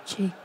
Cek.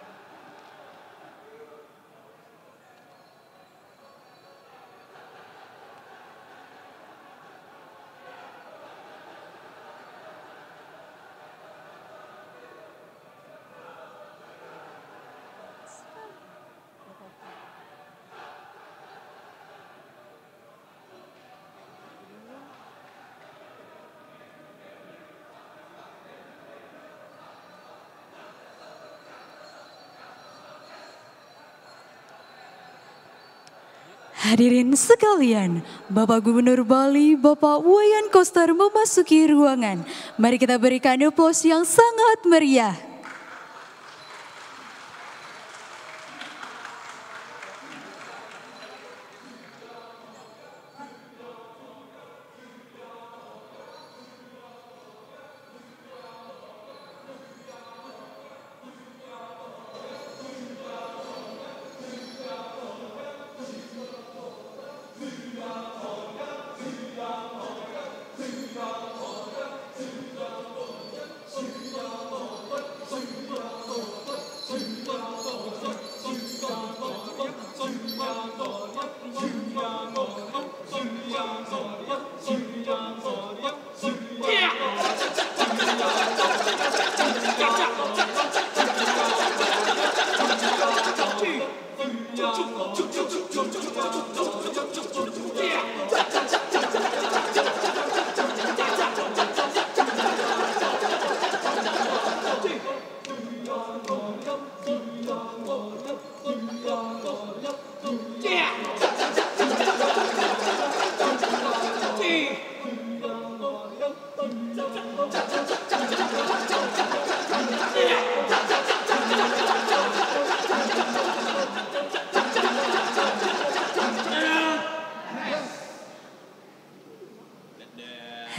Hadirin sekalian, Bapak Gubernur Bali, Bapak Wayan Koster memasuki ruangan. Mari kita berikan aplaus yang sangat meriah.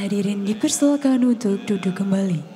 Hadirin dipersilakan untuk duduk kembali.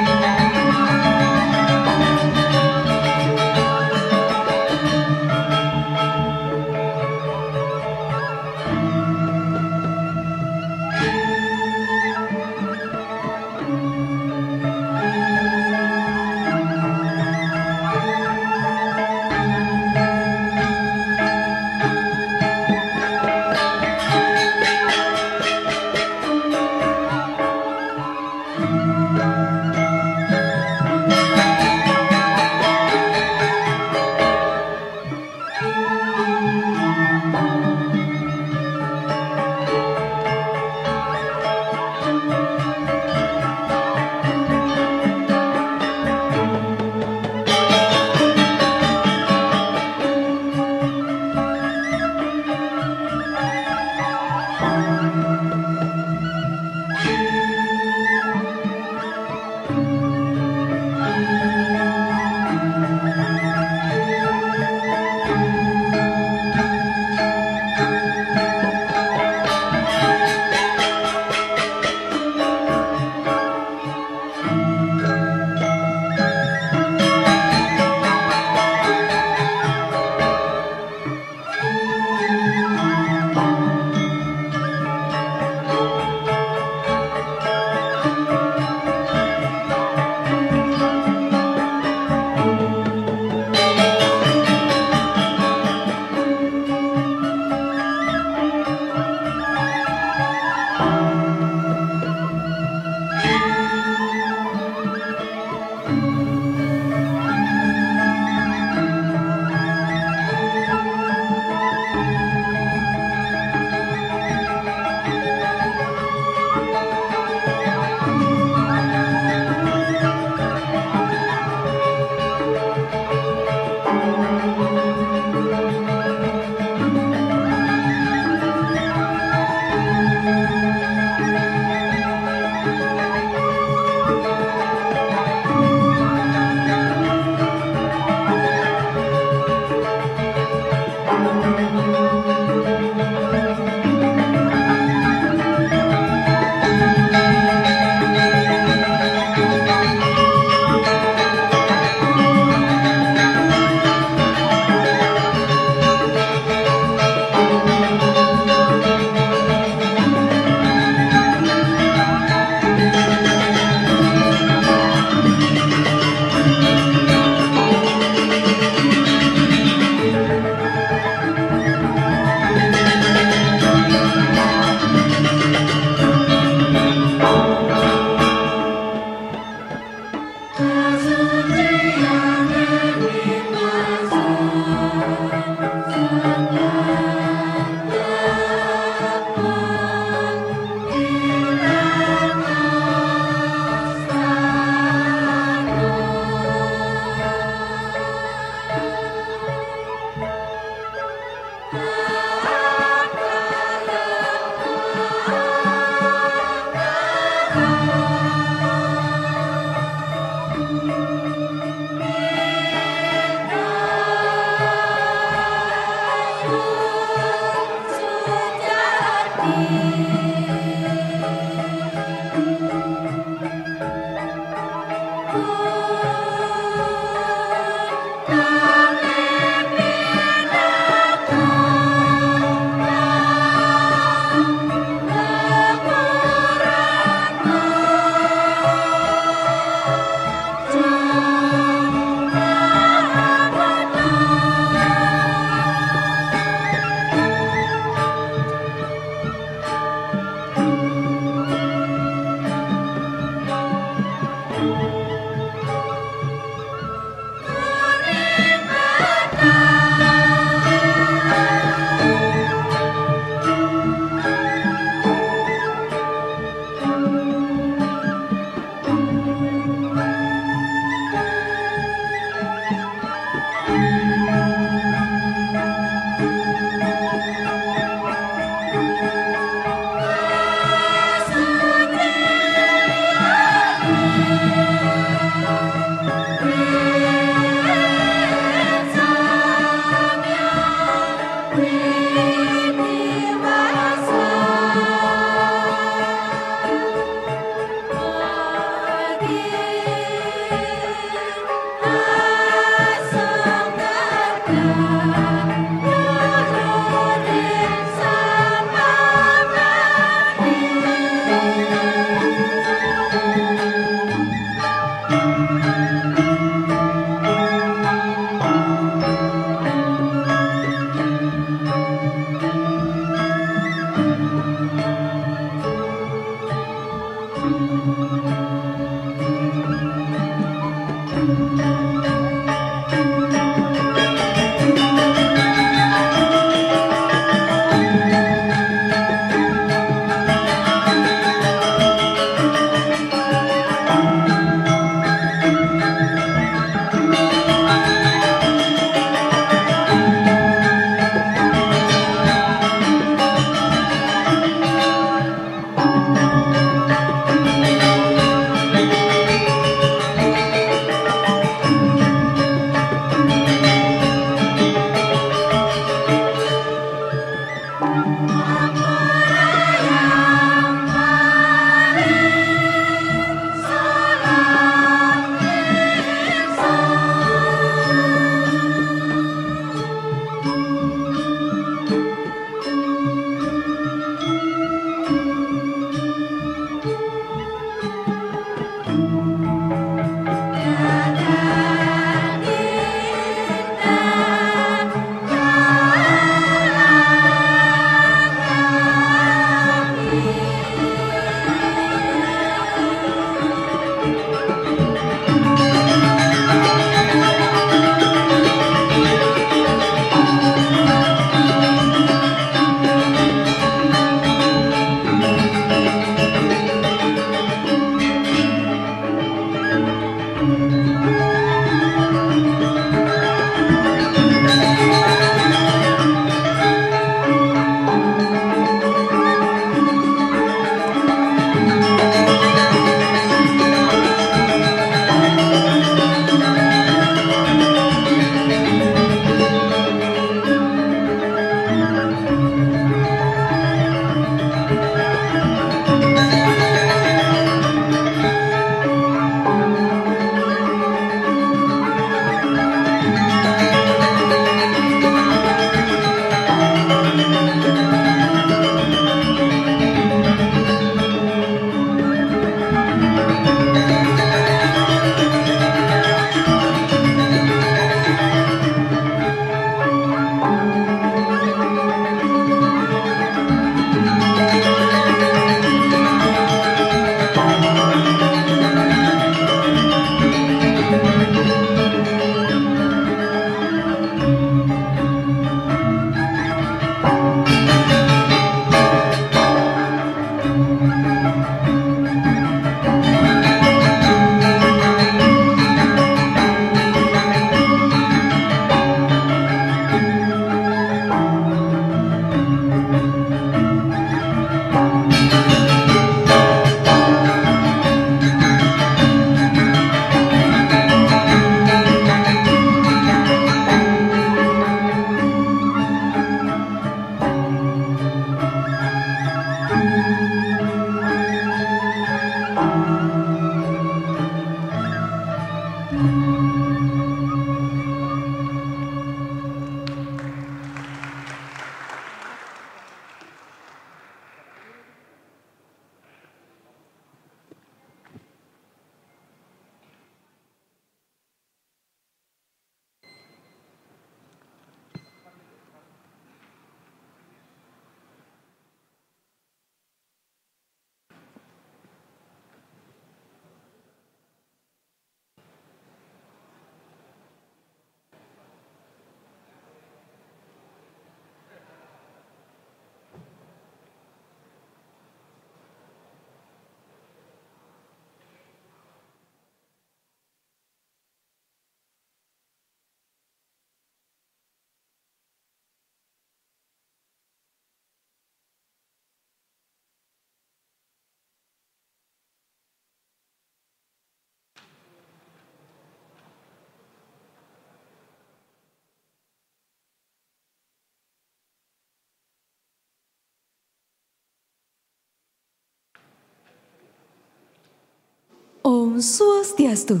Om Swastiastu.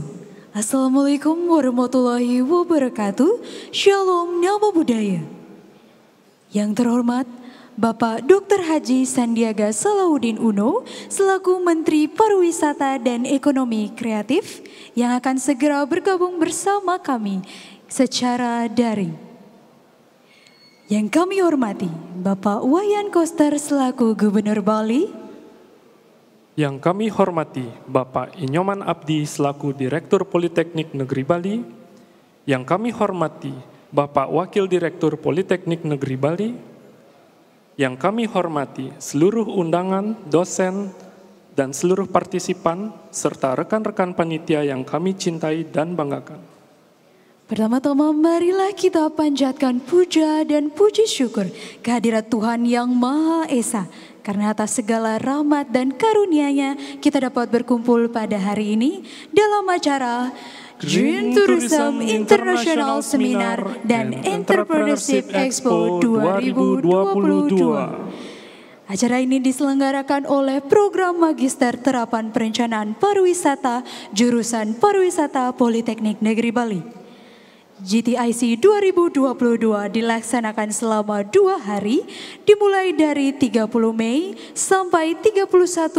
Assalamualaikum warahmatullahi wabarakatuh. Shalom Namo Buddhaya. Yang terhormat Bapak Dr. Haji Sandiaga Salahuddin Uno selaku Menteri Pariwisata dan Ekonomi Kreatif yang akan segera bergabung bersama kami secara daring. Yang kami hormati Bapak Wayan Koster selaku Gubernur Bali. Yang kami hormati Bapak Inyoman Abdi selaku Direktur Politeknik Negeri Bali. Yang kami hormati Bapak Wakil Direktur Politeknik Negeri Bali. Yang kami hormati seluruh undangan, dosen, dan seluruh partisipan, serta rekan-rekan panitia yang kami cintai dan banggakan. Pertama-tama marilah kita panjatkan puja dan puji syukur kehadirat Tuhan yang Maha Esa. Karena atas segala rahmat dan karunia-Nya kita dapat berkumpul pada hari ini dalam acara Green Tourism International Seminar dan Entrepreneurship Expo 2022. Acara ini diselenggarakan oleh Program Magister Terapan Perencanaan Pariwisata jurusan Pariwisata Politeknik Negeri Bali. GTIC 2022 dilaksanakan selama 2 hari, dimulai dari 30 Mei sampai 31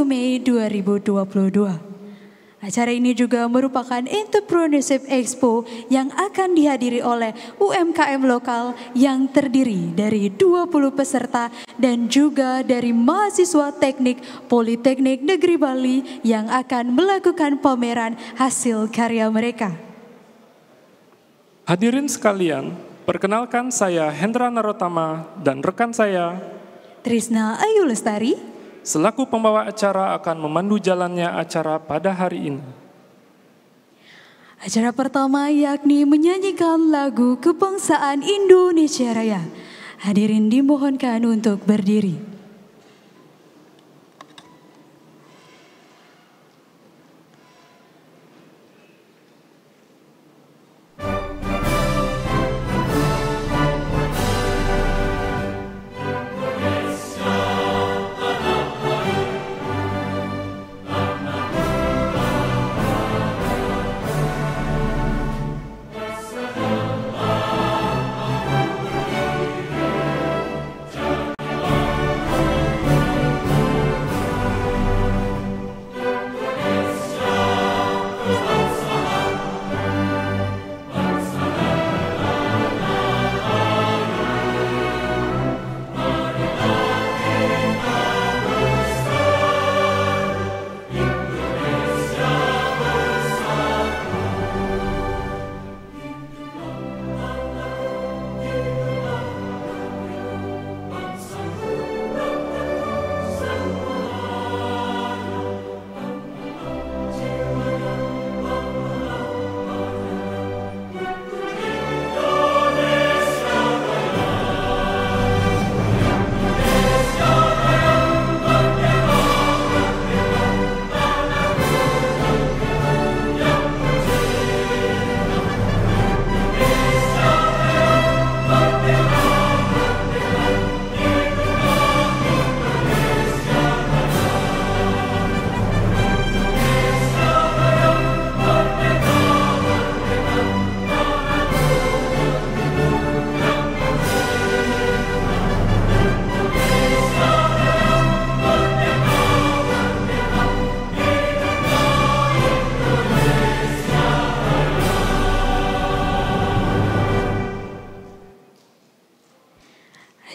Mei 2022. Acara ini juga merupakan Entrepreneurship Expo yang akan dihadiri oleh UMKM lokal yang terdiri dari 20 peserta dan juga dari mahasiswa teknik Politeknik Negeri Bali yang akan melakukan pameran hasil karya mereka. Hadirin sekalian, perkenalkan saya Hendra Narotama dan rekan saya Trisna Ayu Lestari selaku pembawa acara akan memandu jalannya acara pada hari ini. Acara pertama yakni menyanyikan lagu Kebangsaan Indonesia Raya. Hadirin dimohonkan untuk berdiri.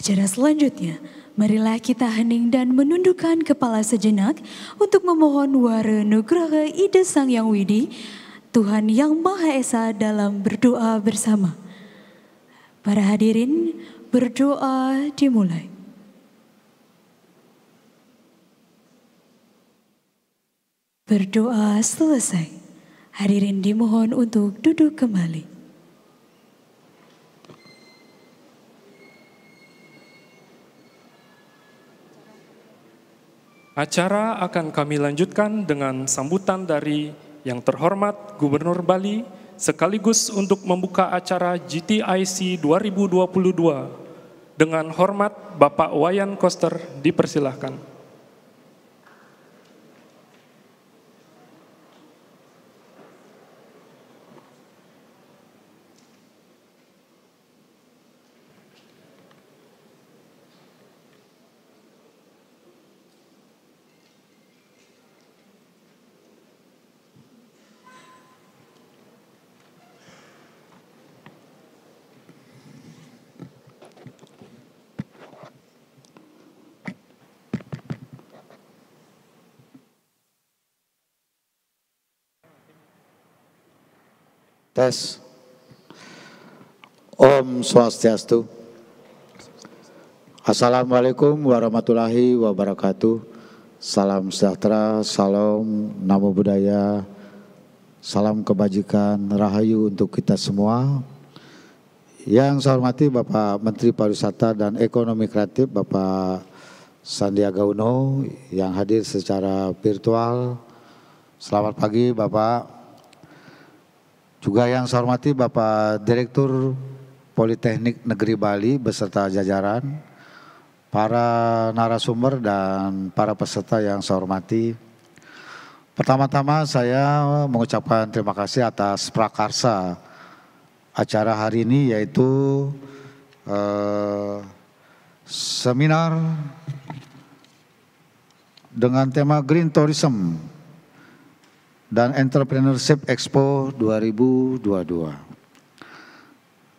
Acara selanjutnya, marilah kita hening dan menundukkan kepala sejenak untuk memohon wara nugraha Ida Sang Yang Widi, Tuhan Yang Maha Esa dalam berdoa bersama. Para hadirin, berdoa dimulai. Berdoa selesai. Hadirin dimohon untuk duduk kembali. Acara akan kami lanjutkan dengan sambutan dari Yang Terhormat Gubernur Bali sekaligus untuk membuka acara GTIC 2022. Dengan hormat Bapak Wayan Koster dipersilahkan. Tes. Om Swastiastu. Assalamualaikum warahmatullahi wabarakatuh. Salam sejahtera, salam namo buddhaya, salam kebajikan, rahayu untuk kita semua. Yang saya hormati Bapak Menteri Pariwisata dan Ekonomi Kreatif Bapak Sandiaga Uno yang hadir secara virtual. Selamat pagi Bapak. Juga yang saya hormati Bapak Direktur Politeknik Negeri Bali beserta jajaran, para narasumber dan para peserta yang saya hormati. Pertama-tama saya mengucapkan terima kasih atas prakarsa acara hari ini, yaitu seminar dengan tema Green Tourism dan Entrepreneurship Expo 2022.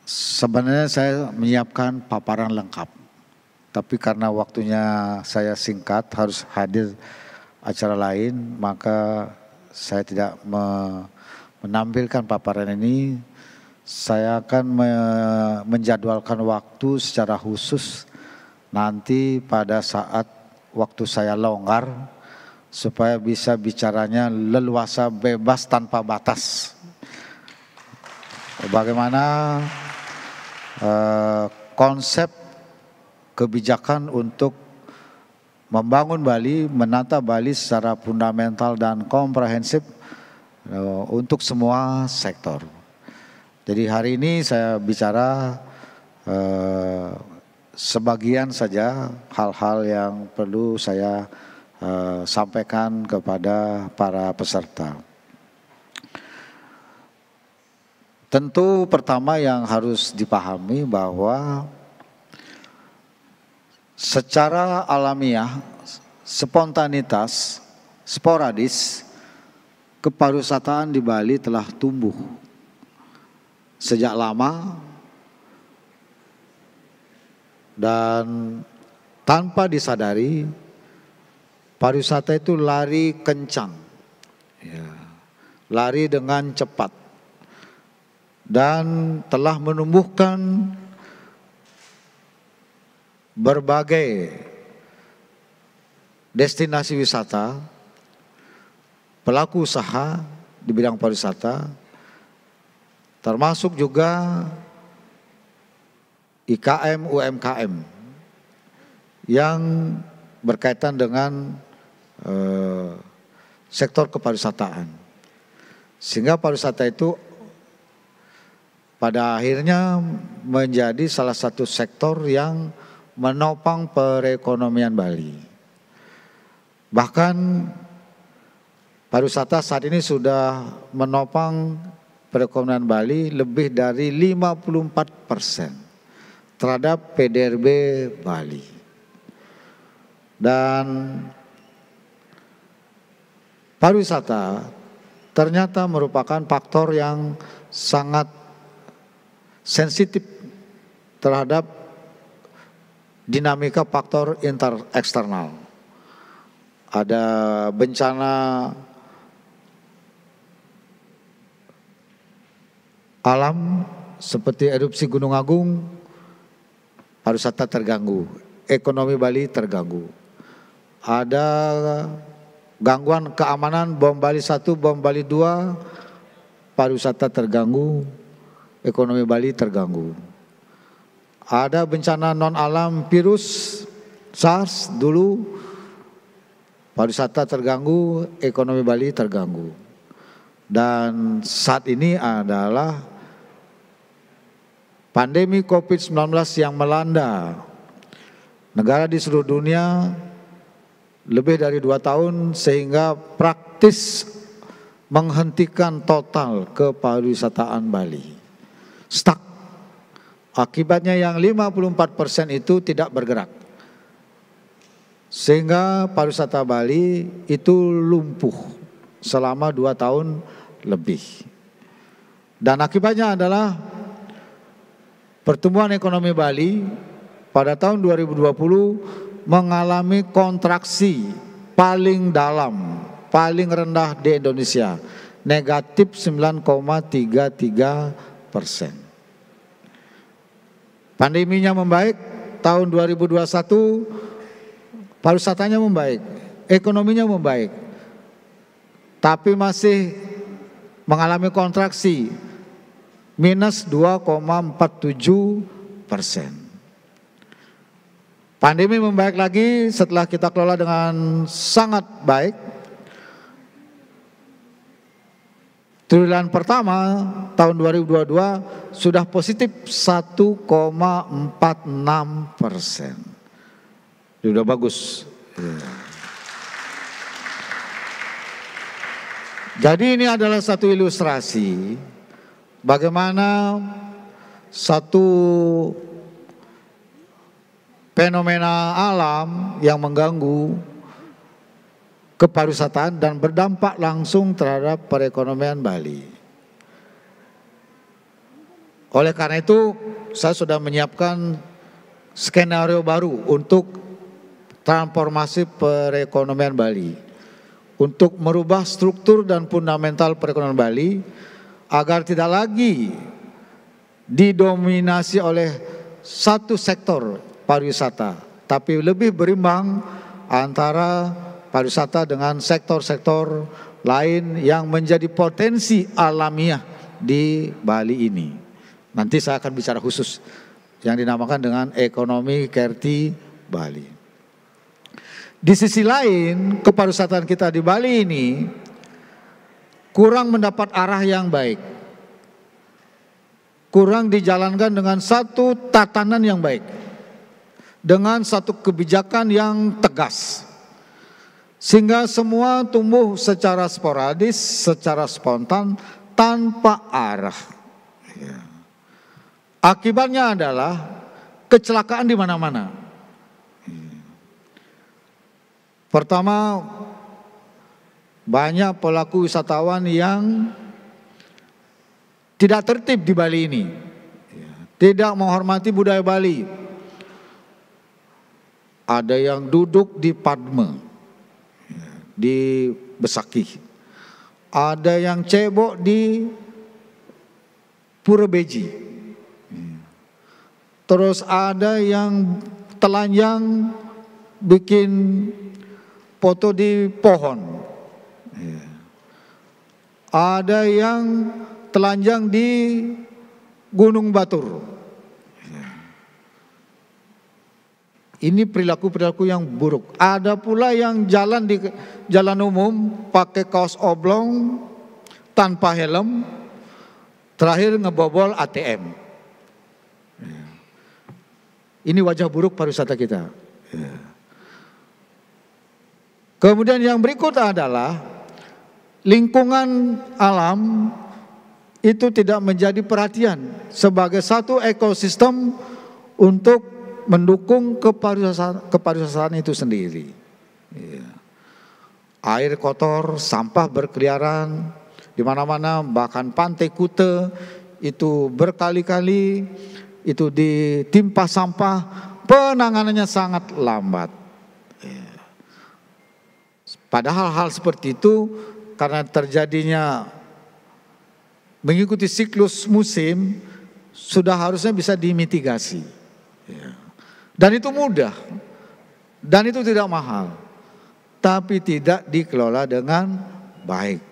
Sebenarnya saya menyiapkan paparan lengkap, tapi karena waktunya saya singkat harus hadir acara lain, maka saya tidak menampilkan paparan ini. Saya akan menjadwalkan waktu secara khusus nanti pada saat waktu saya longgar, supaya bisa bicaranya leluasa, bebas, tanpa batas. Bagaimana konsep kebijakan untuk membangun Bali, menata Bali secara fundamental dan komprehensif untuk semua sektor. Jadi hari ini saya bicara sebagian saja hal-hal yang perlu saya sampaikan kepada para peserta. Tentu pertama yang harus dipahami bahwa secara alamiah, spontanitas, sporadis, kepariwisataan di Bali telah tumbuh sejak lama dan tanpa disadari pariwisata itu lari kencang, ya, lari dengan cepat, dan telah menumbuhkan berbagai destinasi wisata, pelaku usaha di bidang pariwisata, termasuk juga IKM, UMKM yang berkaitan dengan sektor kepariwisataan. Sehingga pariwisata itu pada akhirnya menjadi salah satu sektor yang menopang perekonomian Bali. Bahkan pariwisata saat ini sudah menopang perekonomian Bali lebih dari 54% terhadap PDRB Bali. Dan pariwisata ternyata merupakan faktor yang sangat sensitif terhadap dinamika faktor eksternal. Ada bencana alam seperti erupsi Gunung Agung, pariwisata terganggu, ekonomi Bali terganggu. Ada gangguan keamanan, bom Bali 1, bom Bali 2, pariwisata terganggu, ekonomi Bali terganggu. Ada bencana non alam virus SARS dulu, pariwisata terganggu, ekonomi Bali terganggu. Dan saat ini adalah pandemi COVID-19 yang melanda negara di seluruh dunia lebih dari 2 tahun, sehingga praktis menghentikan total kepariwisataan Bali. Stuck. Akibatnya yang 54% itu tidak bergerak. Sehingga pariwisata Bali itu lumpuh selama 2 tahun lebih. Dan akibatnya adalah pertumbuhan ekonomi Bali pada tahun 2020 mengalami kontraksi paling dalam, paling rendah di Indonesia, negatif 9,33%. Pandeminya membaik, tahun 2021 pariwisatanya membaik, ekonominya membaik, tapi masih mengalami kontraksi minus 2,47%. Pandemi membaik lagi setelah kita kelola dengan sangat baik. Triwulan pertama tahun 2022 sudah positif 1,46%. Sudah bagus. Jadi ini adalah satu ilustrasi bagaimana satu fenomena alam yang mengganggu kepariwisataan dan berdampak langsung terhadap perekonomian Bali. Oleh karena itu, saya sudah menyiapkan skenario baru untuk transformasi perekonomian Bali, untuk merubah struktur dan fundamental perekonomian Bali agar tidak lagi didominasi oleh satu sektor pariwisata, tapi lebih berimbang antara pariwisata dengan sektor-sektor lain yang menjadi potensi alamiah di Bali ini. Nanti saya akan bicara khusus yang dinamakan dengan ekonomi Kerti Bali. Di sisi lain, kepariwisataan kita di Bali ini kurang mendapat arah yang baik. Kurang dijalankan dengan satu tatanan yang baik, dengan satu kebijakan yang tegas. Sehingga semua tumbuh secara sporadis, secara spontan, tanpa arah. Akibatnya adalah kecelakaan di mana-mana. Pertama, banyak pelaku wisatawan yang tidak tertib di Bali ini, tidak menghormati budaya Bali. Ada yang duduk di Padma, di Besaki, ada yang cebok di Pura Beji, terus ada yang telanjang bikin foto di pohon, ada yang telanjang di Gunung Batur. Ini perilaku-perilaku yang buruk. Ada pula yang jalan di jalan umum pakai kaos oblong tanpa helm, terakhir ngebobol ATM. Ini wajah buruk pariwisata kita. Kemudian yang berikut adalah lingkungan alam itu tidak menjadi perhatian sebagai satu ekosistem untuk mendukung kepariwisataan itu sendiri. Air kotor, sampah berkeliaran di mana-mana, bahkan Pantai Kute itu berkali-kali itu ditimpa sampah penanganannya sangat lambat. Padahal hal seperti itu karena terjadinya mengikuti siklus musim sudah harusnya bisa dimitigasi. Dan itu mudah. Dan itu tidak mahal. Tapi tidak dikelola dengan baik.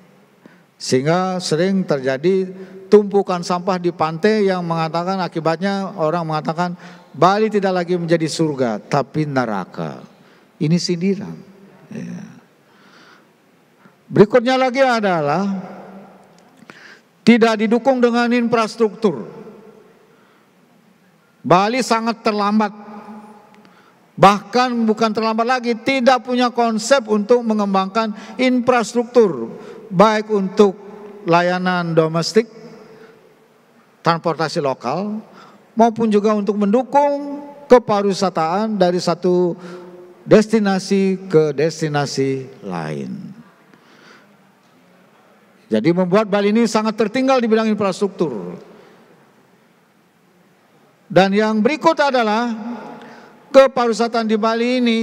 Sehingga sering terjadi tumpukan sampah di pantai yang mengatakan akibatnya orang mengatakan Bali tidak lagi menjadi surga tapi neraka. Ini sindiran. Berikutnya lagi adalah tidak didukung dengan infrastruktur. Bali sangat terlambat. Bahkan bukan terlambat lagi, tidak punya konsep untuk mengembangkan infrastruktur. Baik untuk layanan domestik, transportasi lokal, maupun juga untuk mendukung kepariwisataan dari satu destinasi ke destinasi lain. Jadi membuat Bali ini sangat tertinggal di bidang infrastruktur. Dan yang berikut adalah kepariwisataan di Bali ini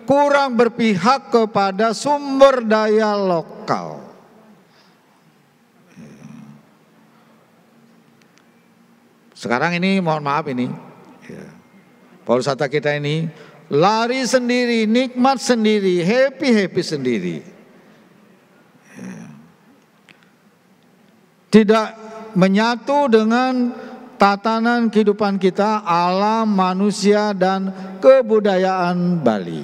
kurang berpihak kepada sumber daya lokal. Sekarang ini mohon maaf ini, pariwisata kita ini lari sendiri, nikmat sendiri, happy sendiri. Tidak menyatu dengan tatanan kehidupan kita, alam, manusia, dan kebudayaan Bali.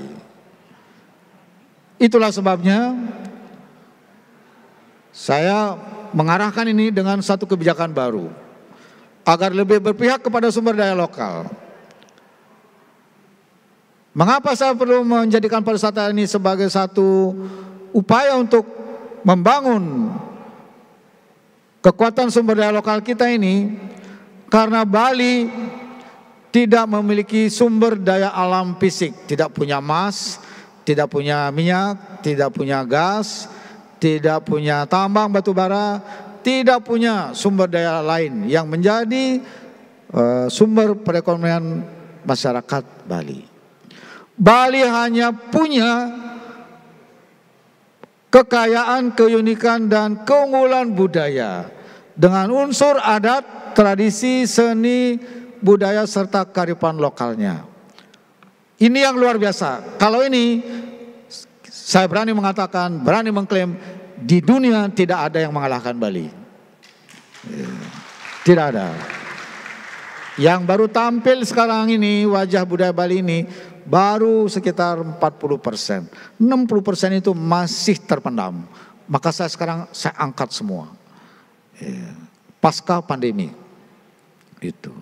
Itulah sebabnya saya mengarahkan ini dengan satu kebijakan baru, agar lebih berpihak kepada sumber daya lokal. Mengapa saya perlu menjadikan pariwisata ini sebagai satu upaya untuk membangun kekuatan sumber daya lokal kita ini? Karena Bali tidak memiliki sumber daya alam fisik, tidak punya emas, tidak punya minyak, tidak punya gas, tidak punya tambang batu bara, tidak punya sumber daya lain yang menjadi sumber perekonomian masyarakat Bali. Bali hanya punya kekayaan, keunikan, dan keunggulan budaya dengan unsur adat, tradisi, seni, budaya, serta kearifan lokalnya. Ini yang luar biasa. Kalau ini saya berani mengatakan, berani mengklaim, di dunia tidak ada yang mengalahkan Bali. Tidak ada. Yang baru tampil sekarang ini wajah budaya Bali ini baru sekitar 40%. 60% itu masih terpendam. Maka saya sekarang angkat semua. Pasca pandemi. Itu.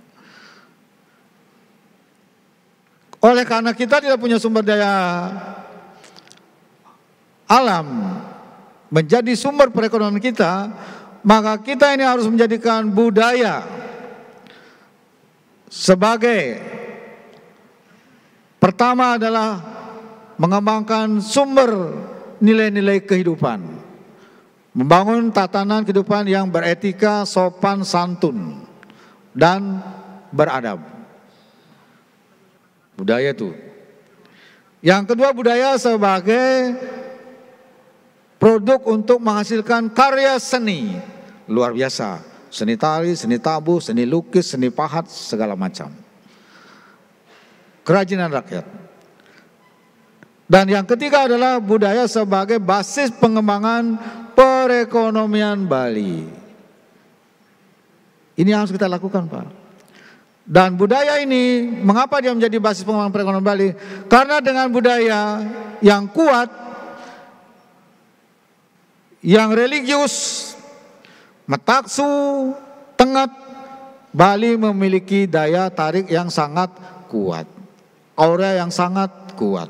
Oleh karena kita tidak punya sumber daya alam menjadi sumber perekonomian kita, maka kita ini harus menjadikan budaya sebagai pertama adalah mengembangkan sumber nilai-nilai kehidupan, membangun tatanan kehidupan yang beretika, sopan, santun, dan beradab. Budaya itu. Yang kedua, budaya sebagai produk untuk menghasilkan karya seni luar biasa, seni tari, seni tabuh, seni lukis, seni pahat, segala macam kerajinan rakyat. Dan yang ketiga adalah budaya sebagai basis pengembangan perekonomian Bali. Ini yang harus kita lakukan, Pak. Dan budaya ini, mengapa dia menjadi basis pengembangan perekonomian Bali? Karena dengan budaya yang kuat, yang religius, metaksu, tengat, Bali memiliki daya tarik yang sangat kuat, aura yang sangat kuat.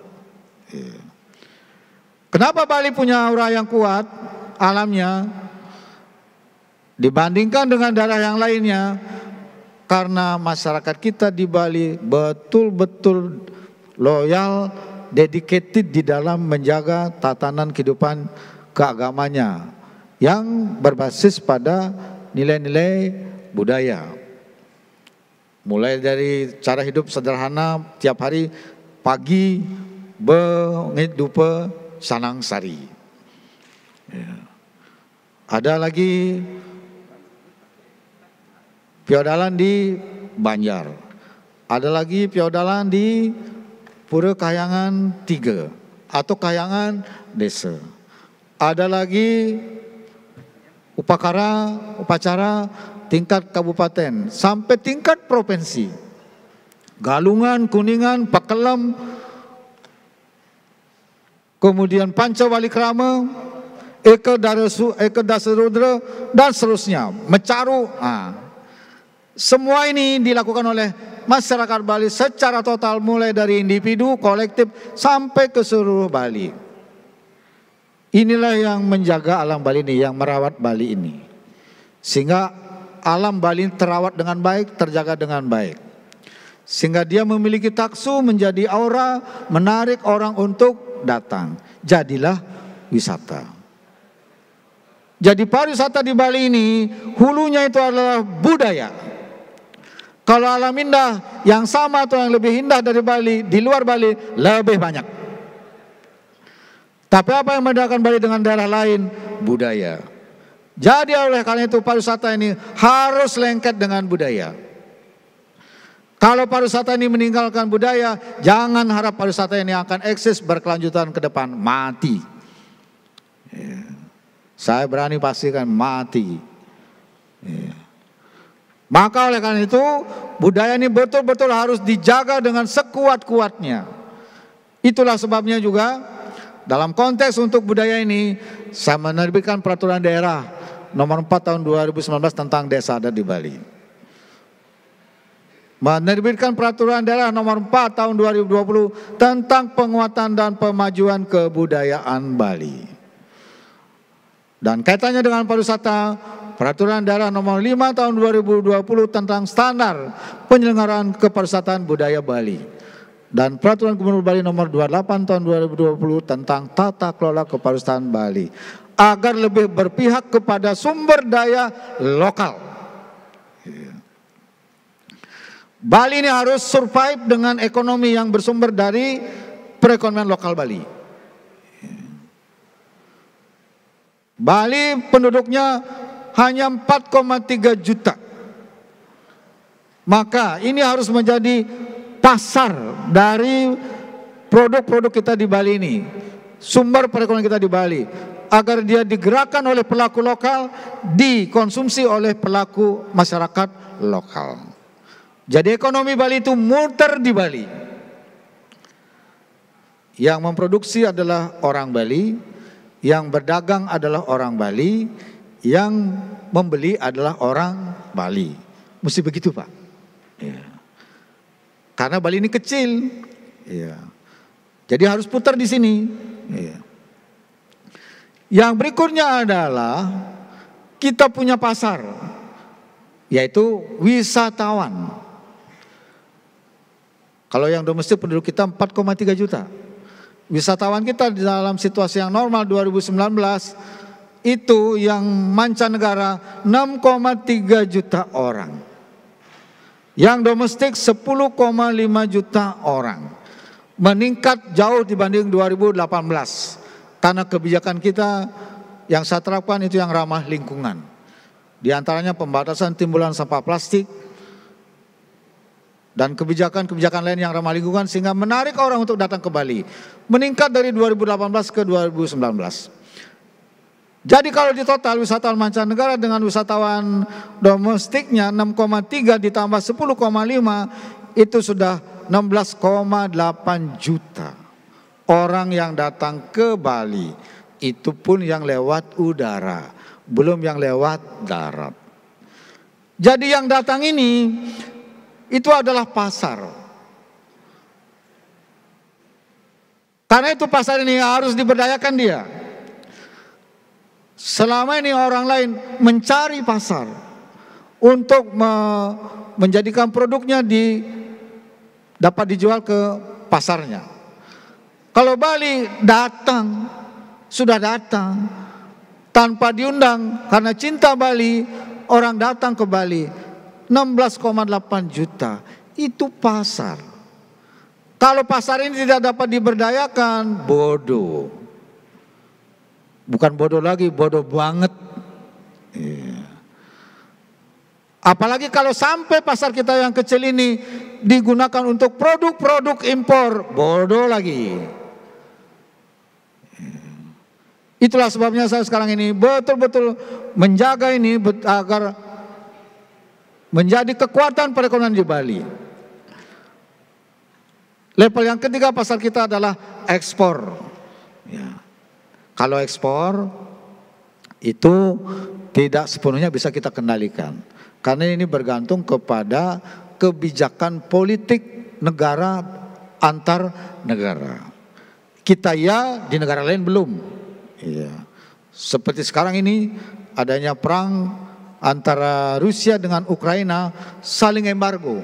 Kenapa Bali punya aura yang kuat alamnya dibandingkan dengan daerah yang lainnya? Karena masyarakat kita di Bali betul-betul loyal, dedicated di dalam menjaga tatanan kehidupan keagamanya yang berbasis pada nilai-nilai budaya. Mulai dari cara hidup sederhana tiap hari, pagi bengit dupe sanang sari. Ya. Ada lagi feodalan di Banjar. Ada lagi feodalan di Pura Kahyangan 3 atau Kahyangan Desa. Ada lagi upacara tingkat kabupaten sampai tingkat provinsi. Galungan, Kuningan, Pakelam, kemudian Pancawalikrama, Eka Dasarudra, dan seterusnya. Mecaru. Semua ini dilakukan oleh masyarakat Bali secara total, mulai dari individu, kolektif, sampai ke seluruh Bali. Inilah yang menjaga alam Bali ini, yang merawat Bali ini. Sehingga alam Bali terawat dengan baik, terjaga dengan baik. Sehingga dia memiliki taksu, menjadi aura, menarik orang untuk datang. Jadilah wisata. Jadi pariwisata di Bali ini, hulunya itu adalah budaya. Kalau alam indah yang sama atau yang lebih indah dari Bali, di luar Bali lebih banyak. Tapi apa yang membedakan Bali dengan daerah lain? Budaya. Jadi oleh karena itu pariwisata ini harus lengket dengan budaya. Kalau pariwisata ini meninggalkan budaya, jangan harap pariwisata ini akan eksis berkelanjutan ke depan, mati. Ya. Saya berani pastikan mati. Ya. Maka oleh karena itu budaya ini betul-betul harus dijaga dengan sekuat-kuatnya. Itulah sebabnya juga dalam konteks untuk budaya ini saya menerbitkan peraturan daerah nomor 4 tahun 2019 tentang desa adat di Bali. Menerbitkan peraturan daerah nomor 4 tahun 2020 tentang penguatan dan pemajuan kebudayaan Bali. Dan kaitannya dengan pariwisata, peraturan daerah nomor 5 tahun 2020 tentang standar penyelenggaraan kepariwisataan budaya Bali. Dan peraturan Gubernur Bali nomor 28 tahun 2020 tentang tata kelola kepariwisataan Bali. Agar lebih berpihak kepada sumber daya lokal. Bali ini harus survive dengan ekonomi yang bersumber dari perekonomian lokal Bali. Bali penduduknya hanya 4,3 juta. Maka ini harus menjadi pasar dari produk-produk kita di Bali ini. Sumber perekonomian kita di Bali. Agar dia digerakkan oleh pelaku lokal, dikonsumsi oleh pelaku masyarakat lokal. Jadi ekonomi Bali itu muter di Bali. Yang memproduksi adalah orang Bali, yang berdagang adalah orang Bali, yang membeli adalah orang Bali. Mesti begitu, Pak. Ya. Karena Bali ini kecil. Ya. Jadi harus putar di sini. Ya. Yang berikutnya adalah kita punya pasar, yaitu wisatawan. Kalau yang domestik penduduk kita 4,3 juta. Wisatawan kita di dalam situasi yang normal 2019 itu yang mancanegara 6,3 juta orang. Yang domestik 10,5 juta orang. Meningkat jauh dibanding 2018. Karena kebijakan kita yang saya terapkan itu yang ramah lingkungan. Di antaranya pembatasan timbulan sampah plastik dan kebijakan-kebijakan lain yang ramah lingkungan sehingga menarik orang untuk datang ke Bali. Meningkat dari 2018 ke 2019. Jadi kalau di total wisatawan mancanegara dengan wisatawan domestiknya 6,3 ditambah 10,5 itu sudah 16,8 juta. Orang yang datang ke Bali, itu pun yang lewat udara, belum yang lewat darat. Jadi yang datang ini, itu adalah pasar. Karena itu pasar ini harus diberdayakan dia. Selama ini orang lain mencari pasar untuk menjadikan produknya dapat dijual ke pasarnya. Kalau Bali datang, sudah datang, tanpa diundang, karena cinta Bali, orang datang ke Bali. 16,8 juta. Itu pasar. Kalau pasar ini tidak dapat diberdayakan, bodoh. Bukan bodoh lagi, bodoh banget. Iya. Apalagi kalau sampai pasar kita yang kecil ini digunakan untuk produk-produk impor, bodoh lagi. Itulah sebabnya saya sekarang ini betul-betul menjaga ini agar menjadi kekuatan perekonomian di Bali. Level yang ketiga pasar kita adalah ekspor. Ya. Kalau ekspor itu tidak sepenuhnya bisa kita kendalikan. Karena ini bergantung kepada kebijakan politik negara antar negara. Kita ya, di negara lain belum. Ya. Seperti sekarang ini adanya perang antara Rusia dengan Ukraina, saling embargo.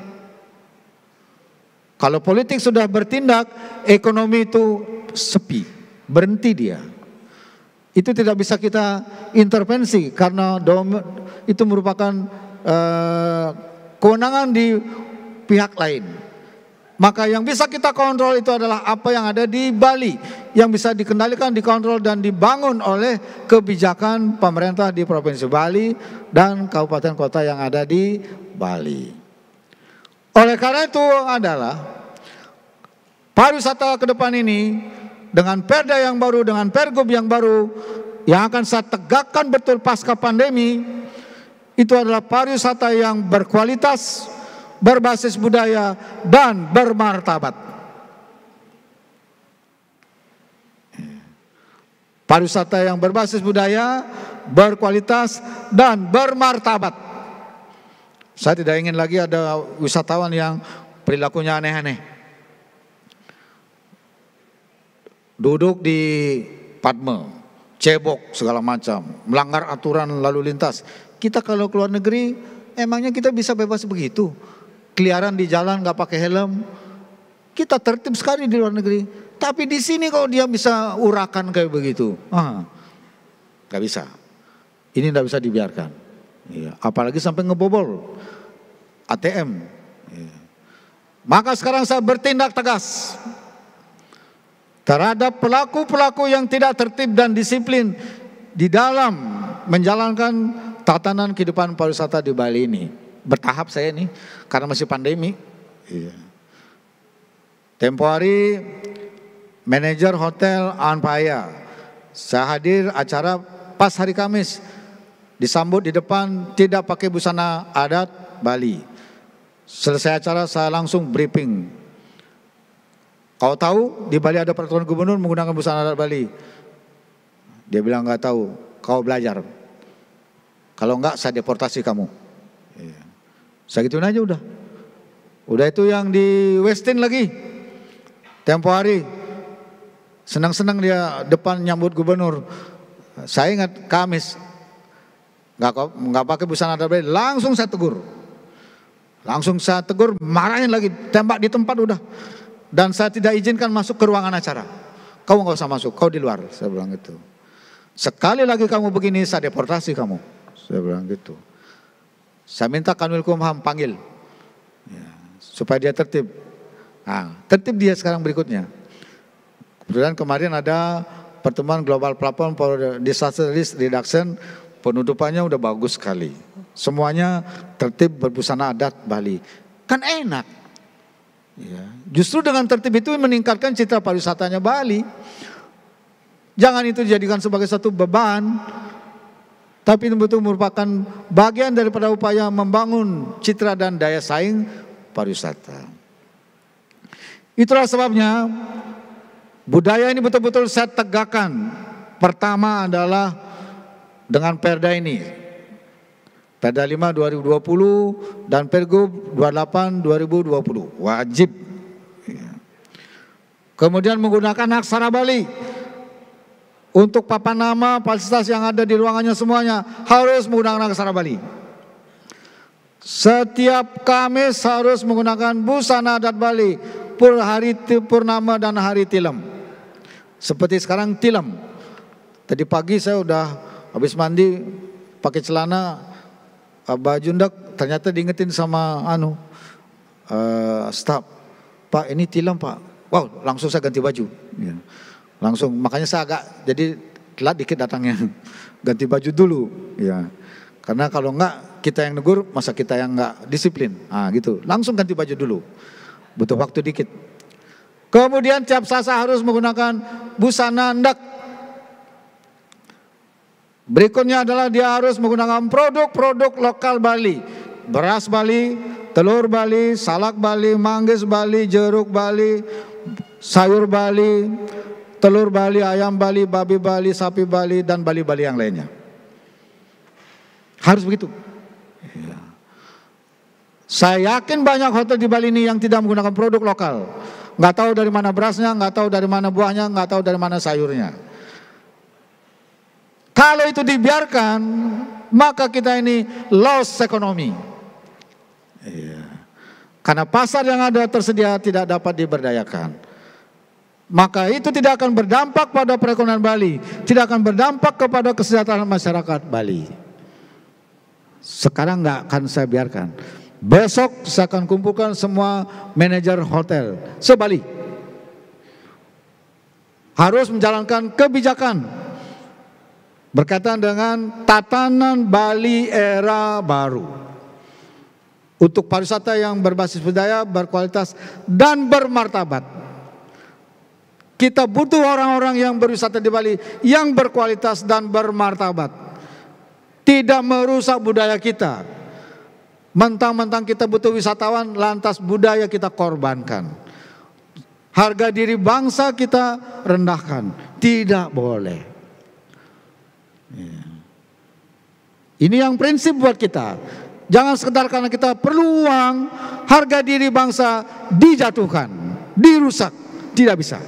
Kalau politik sudah bertindak, ekonomi itu sepi, berhenti dia. Itu tidak bisa kita intervensi karena itu merupakan kewenangan di pihak lain. Maka yang bisa kita kontrol itu adalah apa yang ada di Bali, yang bisa dikendalikan, dikontrol dan dibangun oleh kebijakan pemerintah di Provinsi Bali dan kabupaten kota yang ada di Bali. Oleh karena itu adalah pariwisata ke depan ini dengan perda yang baru, dengan pergub yang baru yang akan saya tegakkan betul pasca pandemi, itu adalah pariwisata yang berkualitas, berbasis budaya dan bermartabat. Pariwisata yang berbasis budaya, berkualitas dan bermartabat. Saya tidak ingin lagi ada wisatawan yang perilakunya aneh-aneh. Duduk di Padma, cebok segala macam, melanggar aturan lalu lintas. Kita kalau keluar negeri, emangnya kita bisa bebas begitu? Keliaran di jalan gak pakai helm, kita tertib sekali di luar negeri. Tapi di sini kalau dia bisa urakan kayak begitu, gak bisa. Ini gak bisa dibiarkan. Ya, apalagi sampai ngebobol ATM. Ya. Maka sekarang saya bertindak tegas terhadap pelaku-pelaku yang tidak tertib dan disiplin di dalam menjalankan tatanan kehidupan pariwisata di Bali ini. Bertahap saya ini karena masih pandemi. Iya. Tempo hari manajer hotel Anpaya, saya hadir acara pas hari Kamis, disambut di depan tidak pakai busana adat Bali. Selesai acara saya langsung briefing. Kau tahu di Bali ada peraturan gubernur menggunakan busana adat Bali? Dia bilang nggak tahu. Kau belajar. Kalau enggak saya deportasi kamu. Iya. Saya gituin aja udah. Udah itu yang di Westin lagi. Tempo hari senang-senang dia depan nyambut gubernur. Saya ingat Kamis nggak pakai busana adat Bali, langsung saya tegur. Langsung saya tegur, marahin lagi, tembak di tempat udah. Dan saya tidak izinkan masuk ke ruangan acara. Kau nggak usah masuk, kau di luar. Saya bilang gitu. Sekali lagi kamu begini, saya deportasi kamu. Saya bilang gitu. Saya minta Kanwilkumham panggil, ya, supaya dia tertib. Nah, tertib dia sekarang berikutnya. Kemudian kemarin ada pertemuan Global Platform for Disaster Risk Reduction, penutupannya udah bagus sekali. Semuanya tertib berbusana adat Bali. Kan enak. Ya, justru dengan tertib itu meningkatkan citra pariwisatanya Bali. Jangan itu dijadikan sebagai satu beban, tapi itu betul merupakan bagian daripada upaya membangun citra dan daya saing pariwisata. Itulah sebabnya budaya ini betul-betul saya tegakkan. Pertama adalah dengan perda ini. Perda 5 2020 dan Pergub 28 2020 wajib. Kemudian menggunakan aksara Bali. Untuk papan nama, fasilitas yang ada di ruangannya semuanya harus menggunakan aksara Bali. Setiap Kamis harus menggunakan busana adat Bali, hari purnama dan hari tilam. Seperti sekarang tilam. Tadi pagi saya udah habis mandi, pakai celana, baju ndak ternyata diingetin sama staf, Pak ini tilam Pak. Wow, langsung saya ganti baju. Ya. Langsung, makanya saya agak jadi telat dikit datangnya. Ganti baju dulu. Ya. Karena kalau enggak kita yang negur, masa kita yang enggak disiplin. Gitu. Langsung ganti baju dulu. Butuh waktu dikit. Kemudian tiap sasa harus menggunakan busana ndak. Berikutnya adalah dia harus menggunakan produk-produk lokal Bali. Beras Bali, telur Bali, salak Bali, manggis Bali, jeruk Bali, sayur Bali, telur Bali, ayam Bali, babi Bali, sapi Bali, dan Bali-Bali yang lainnya. Harus begitu. Ya. Saya yakin banyak hotel di Bali ini yang tidak menggunakan produk lokal. Nggak tahu dari mana berasnya, nggak tahu dari mana buahnya, nggak tahu dari mana sayurnya. Kalau itu dibiarkan, maka kita ini loss ekonomi. Ya. Karena pasar yang ada tersedia tidak dapat diberdayakan. Maka itu tidak akan berdampak pada perekonomian Bali, tidak akan berdampak kepada kesejahteraan masyarakat Bali. Sekarang nggak akan saya biarkan. Besok saya akan kumpulkan semua manajer hotel se-Bali. Harus menjalankan kebijakan berkaitan dengan tatanan Bali era baru. Untuk pariwisata yang berbasis budaya, berkualitas, dan bermartabat. Kita butuh orang-orang yang berwisata di Bali yang berkualitas dan bermartabat. Tidak merusak budaya kita. Mentang-mentang kita butuh wisatawan, lantas budaya kita korbankan. Harga diri bangsa kita rendahkan. Tidak boleh. Ini yang prinsip buat kita. Jangan sekedar karena kita perlu uang, harga diri bangsa dijatuhkan, dirusak. Tidak bisa.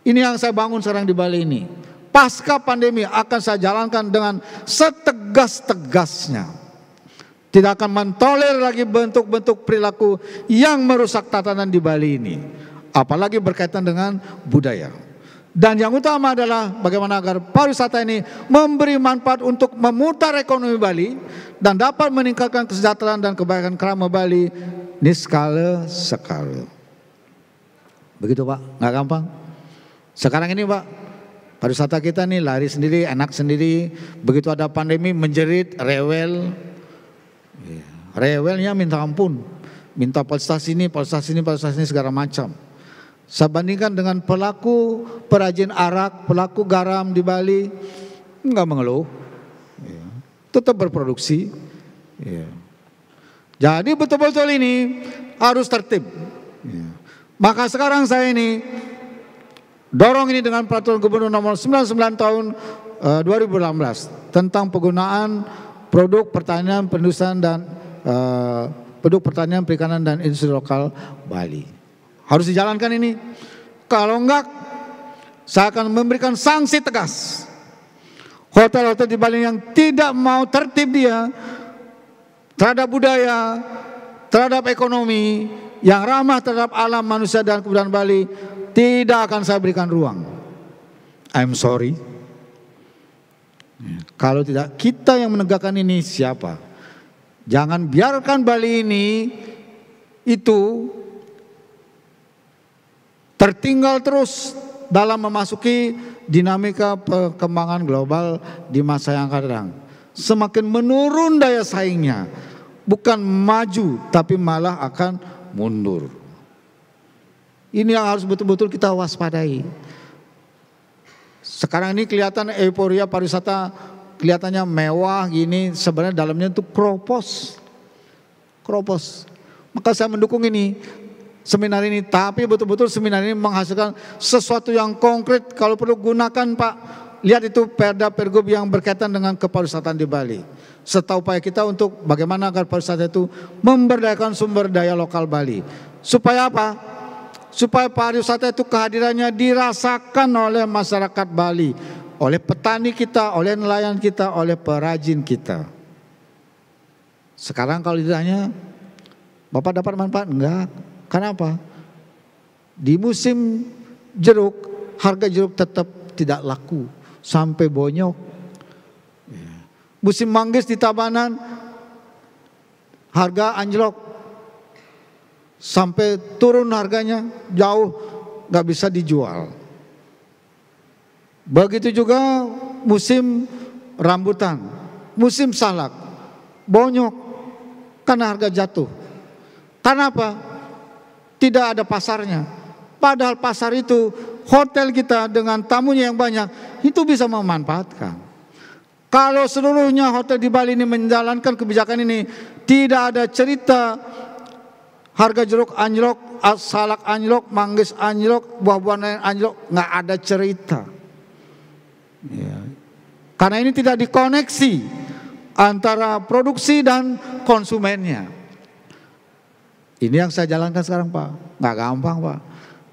Ini yang saya bangun sekarang di Bali ini. Pasca pandemi akan saya jalankan dengan setegas-tegasnya. Tidak akan mentoler lagi bentuk-bentuk perilaku yang merusak tatanan di Bali ini. Apalagi berkaitan dengan budaya. Dan yang utama adalah bagaimana agar pariwisata ini memberi manfaat untuk memutar ekonomi Bali dan dapat meningkatkan kesejahteraan dan kebaikan kerama Bali niskala sekala. Begitu Pak, nggak gampang. Sekarang ini Pak, pariwisata kita nih lari sendiri, enak sendiri. Begitu ada pandemi menjerit, rewel. Rewelnya minta ampun. Minta fasilitas ini, segala macam. Saya bandingkan dengan pelaku perajin arak, pelaku garam di Bali, enggak mengeluh, tetap berproduksi. Jadi betul-betul ini harus tertib. Maka sekarang saya ini dorong ini dengan peraturan Gubernur nomor 99 tahun 2018 tentang penggunaan produk pertanian, perindustrian dan produk pertanian, perikanan dan industri lokal Bali. Harus dijalankan ini. Kalau enggak, saya akan memberikan sanksi tegas. Hotel-hotel di Bali yang tidak mau tertib dia terhadap budaya, terhadap ekonomi, yang ramah terhadap alam manusia dan kebudayaan Bali, tidak akan saya berikan ruang. I'm sorry. Kalau tidak kita yang menegakkan ini, siapa? Jangan biarkan Bali ini itu tertinggal terus dalam memasuki dinamika perkembangan global di masa yang akan datang. Semakin menurun daya saingnya, bukan maju tapi malah akan mundur. Ini yang harus betul-betul kita waspadai. Sekarang ini kelihatan euforia pariwisata, kelihatannya mewah gini, sebenarnya dalamnya itu kropos. Maka saya mendukung ini. Seminar ini, tapi betul-betul seminar ini menghasilkan sesuatu yang konkret. Kalau perlu gunakan Pak, lihat itu perda pergub yang berkaitan dengan kepariwisataan di Bali. Serta upaya kita untuk bagaimana agar pariwisata itu memberdayakan sumber daya lokal Bali. Supaya apa? Supaya pariwisata itu kehadirannya dirasakan oleh masyarakat Bali, oleh petani kita, oleh nelayan kita, oleh perajin kita. Sekarang kalau ditanya, Bapak dapat manfaat? Enggak. Kenapa? Di musim jeruk, harga jeruk tetap tidak laku sampai bonyok. Musim manggis di Tabanan, harga anjlok sampai turun harganya jauh nggak bisa dijual. Begitu juga musim rambutan, musim salak, bonyok karena harga jatuh. Karena apa? Tidak ada pasarnya. Padahal pasar itu hotel kita dengan tamunya yang banyak itu bisa memanfaatkan. Kalau seluruhnya hotel di Bali ini menjalankan kebijakan ini, tidak ada cerita harga jeruk anjlok, salak anjlok, manggis anjlok, buah-buahan anjlok, nggak ada cerita. Ya. Karena ini tidak dikoneksi antara produksi dan konsumennya. Ini yang saya jalankan sekarang, Pak. Nggak gampang, Pak.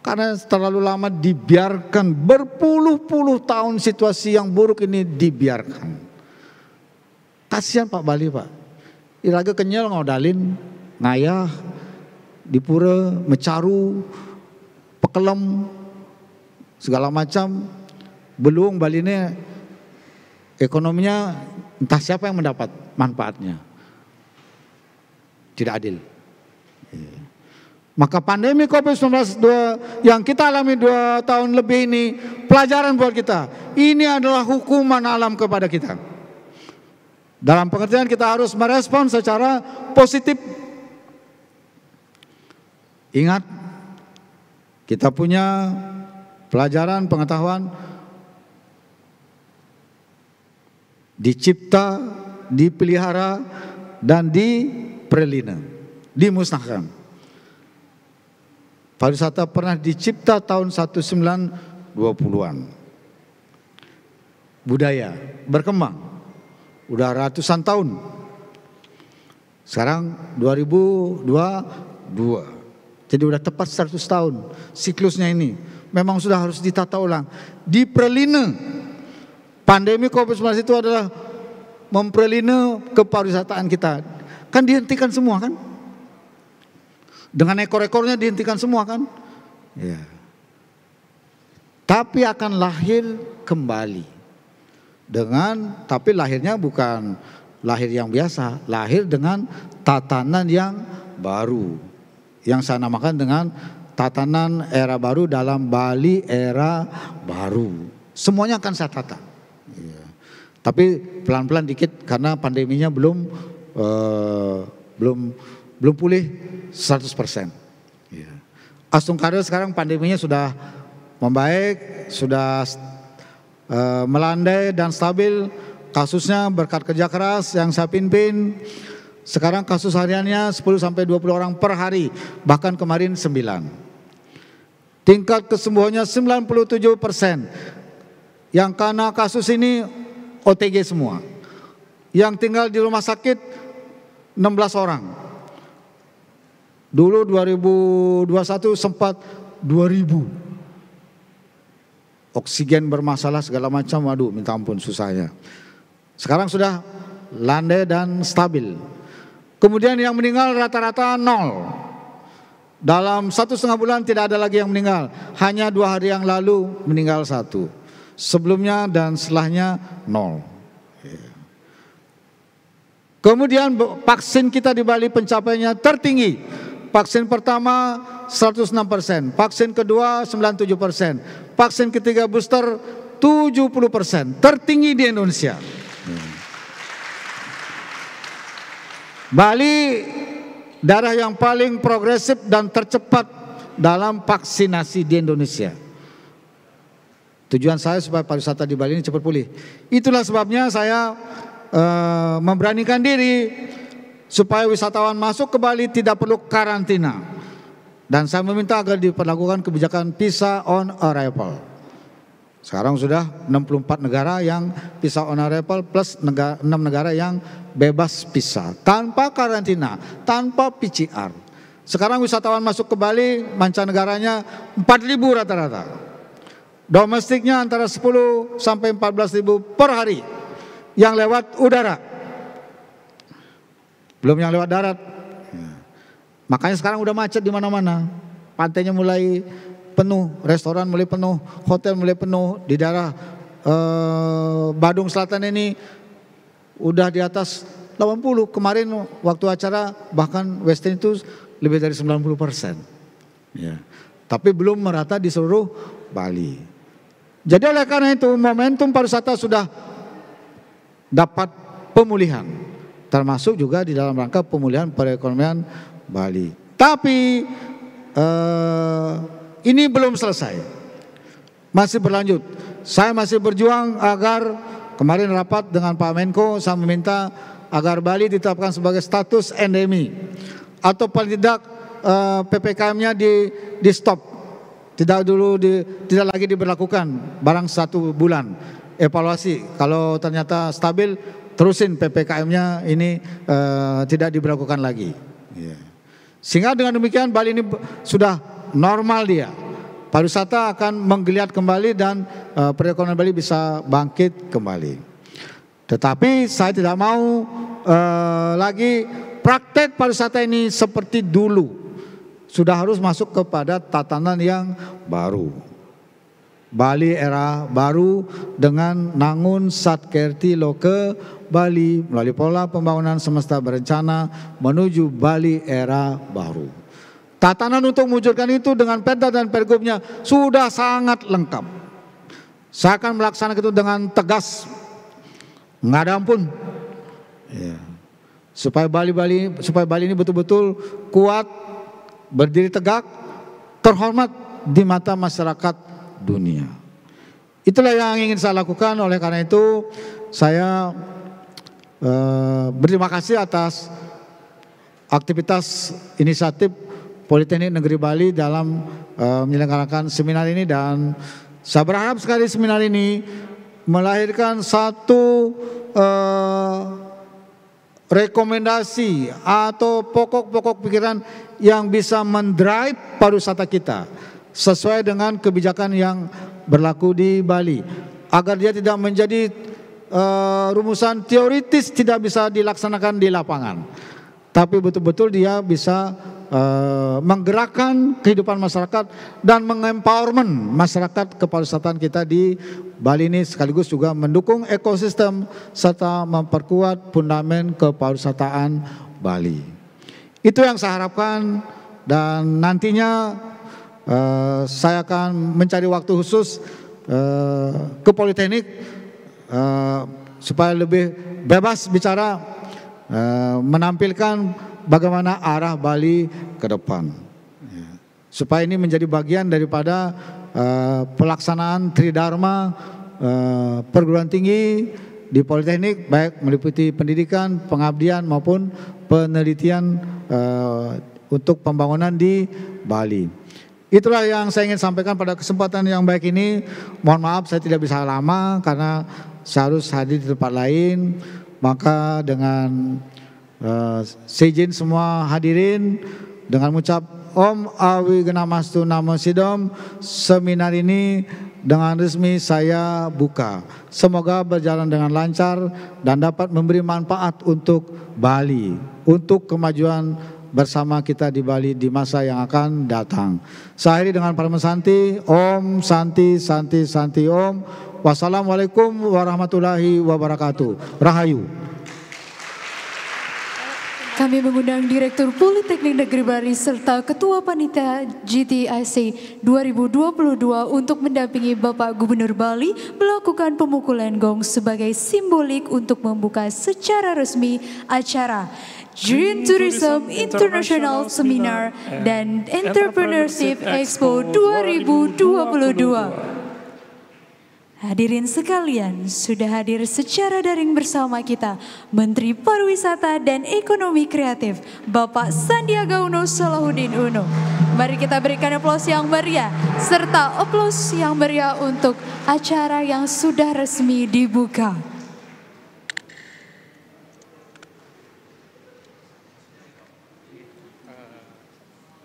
Karena terlalu lama dibiarkan, berpuluh-puluh tahun situasi yang buruk ini dibiarkan. Kasihan Pak Bali, Pak. Iraga kenyal ngodalin, ngayah, dipura, mecaru, pekelem, segala macam. Belum Bali ini ekonominya entah siapa yang mendapat manfaatnya. Tidak adil. Maka pandemi COVID-19 yang kita alami 2 tahun lebih ini pelajaran buat kita. Ini adalah hukuman alam kepada kita. Dalam pengertian kita harus merespon secara positif. Ingat, kita punya pelajaran pengetahuan dicipta, dipelihara, dan diperlina, dimusnahkan. Pariwisata pernah dicipta tahun 1920-an. Budaya berkembang, udah ratusan tahun. Sekarang 2022, jadi udah tepat 100 tahun siklusnya ini. Memang sudah harus ditata ulang, diperlina. Pandemi COVID-19 itu adalah memperlina kepariwisataan kita. Kan dihentikan semua kan? Dengan ekor-ekornya dihentikan semua kan? Ya. Tapi akan lahir kembali. Tapi lahirnya bukan lahir yang biasa, lahir dengan tatanan yang baru. Yang saya namakan dengan tatanan era baru dalam Bali era baru. Semuanya akan saya tata. Ya. Tapi pelan-pelan dikit karena pandeminya belum pulih 100%. Ya. Astungkara sekarang pandeminya sudah membaik, sudah melandai dan stabil. Kasusnya berkat kerja keras yang saya pimpin. Sekarang kasus hariannya 10-20 orang per hari, bahkan kemarin 9. Tingkat kesembuhannya 97%. Yang kena kasus ini OTG semua. Yang tinggal di rumah sakit 16 orang. Dulu 2021 sempat 2000. Oksigen bermasalah segala macam, waduh minta ampun susahnya. Sekarang sudah landai dan stabil. Kemudian yang meninggal rata-rata 0. Dalam 1,5 bulan tidak ada lagi yang meninggal. Hanya 2 hari yang lalu meninggal 1. Sebelumnya dan setelahnya 0. Kemudian vaksin kita di Bali pencapaiannya tertinggi. Vaksin pertama 106%, vaksin kedua 97%, vaksin ketiga booster 70%, tertinggi di Indonesia. Bali daerah yang paling progresif dan tercepat dalam vaksinasi di Indonesia. Tujuan saya supaya pariwisata di Bali ini cepat pulih. Itulah sebabnya saya memberanikan diri supaya wisatawan masuk ke Bali tidak perlu karantina. Dan saya meminta agar diperlakukan kebijakan visa on arrival. Sekarang sudah 64 negara yang visa on arrival plus 6 negara yang bebas visa. Tanpa karantina, tanpa PCR. Sekarang wisatawan masuk ke Bali, mancanegaranya 4.000 rata-rata. Domestiknya antara 10 sampai 14.000 per hari. Yang lewat udara. Belum yang lewat darat. Makanya sekarang udah macet di mana-mana. Pantainya mulai penuh, restoran mulai penuh, hotel mulai penuh. Di daerah Badung Selatan ini udah di atas 80. Kemarin waktu acara bahkan Western itu lebih dari 90%. Ya. Tapi belum merata di seluruh Bali. Jadi oleh karena itu momentum pariwisata sudah dapat pemulihan. Termasuk juga di dalam rangka pemulihan perekonomian Bali. Tapi ini belum selesai. Masih berlanjut. Saya masih berjuang agar kemarin rapat dengan Pak Menko, saya meminta agar Bali ditetapkan sebagai status endemi atau paling tidak PPKM-nya di stop, tidak lagi diberlakukan barang 1 bulan. Evaluasi kalau ternyata stabil, terusin PPKM-nya ini tidak diberlakukan lagi. Sehingga dengan demikian Bali ini sudah normal dia. Pariwisata akan menggeliat kembali dan perekonomian Bali bisa bangkit kembali. Tetapi saya tidak mau lagi praktek pariwisata ini seperti dulu. Sudah harus masuk kepada tatanan yang baru. Bali era baru dengan Nangun Satkerti Loke Bali melalui pola pembangunan semesta berencana menuju Bali era baru. Tatanan untuk mewujudkan itu dengan Perda dan Pergubnya sudah sangat lengkap. Saya akan melaksanakan itu dengan tegas, nggak ada ampun. Ya. Supaya Bali ini betul-betul kuat, berdiri tegak, terhormat di mata masyarakat dunia. Itulah yang ingin saya lakukan. Oleh karena itu saya berterima kasih atas aktivitas inisiatif Politeknik Negeri Bali dalam menyelenggarakan seminar ini, dan saya berharap sekali seminar ini melahirkan satu rekomendasi atau pokok-pokok pikiran yang bisa mendrive pariwisata kita sesuai dengan kebijakan yang berlaku di Bali, agar dia tidak menjadi rumusan teoritis tidak bisa dilaksanakan di lapangan, tapi betul-betul dia bisa menggerakkan kehidupan masyarakat dan mengempowerment masyarakat kepariwisataan kita di Bali ini, sekaligus juga mendukung ekosistem serta memperkuat fundamen kepariwisataan Bali. Itu yang saya harapkan, dan nantinya saya akan mencari waktu khusus ke Politeknik supaya lebih bebas bicara, menampilkan bagaimana arah Bali ke depan, supaya ini menjadi bagian daripada pelaksanaan Tridharma perguruan tinggi di Politeknik, baik meliputi pendidikan, pengabdian maupun penelitian untuk pembangunan di Bali. Itulah yang saya ingin sampaikan pada kesempatan yang baik ini. Mohon maaf saya tidak bisa lama karena saya harus hadir di tempat lain. Maka dengan seizin semua hadirin, dengan mengucap Om Awi Genamastu Namo Sidom, seminar ini dengan resmi saya buka. Semoga berjalan dengan lancar dan dapat memberi manfaat untuk Bali, untuk kemajuan bersama kita di Bali di masa yang akan datang. Saya akhiri dengan Parama Santi, Om Santi Santi Santi Om. Wassalamualaikum warahmatullahi wabarakatuh. Rahayu. Kami mengundang Direktur Politeknik Negeri Bali serta Ketua Panitia GTIC 2022 untuk mendampingi Bapak Gubernur Bali melakukan pemukulan gong sebagai simbolik untuk membuka secara resmi acara Green Tourism International Seminar dan Entrepreneurship Expo 2022. Hadirin sekalian, sudah hadir secara daring bersama kita Menteri Pariwisata dan Ekonomi Kreatif Bapak Sandiaga Uno Salahuddin Uno. Mari kita berikan aplaus yang meriah serta aplaus yang meriah untuk acara yang sudah resmi dibuka.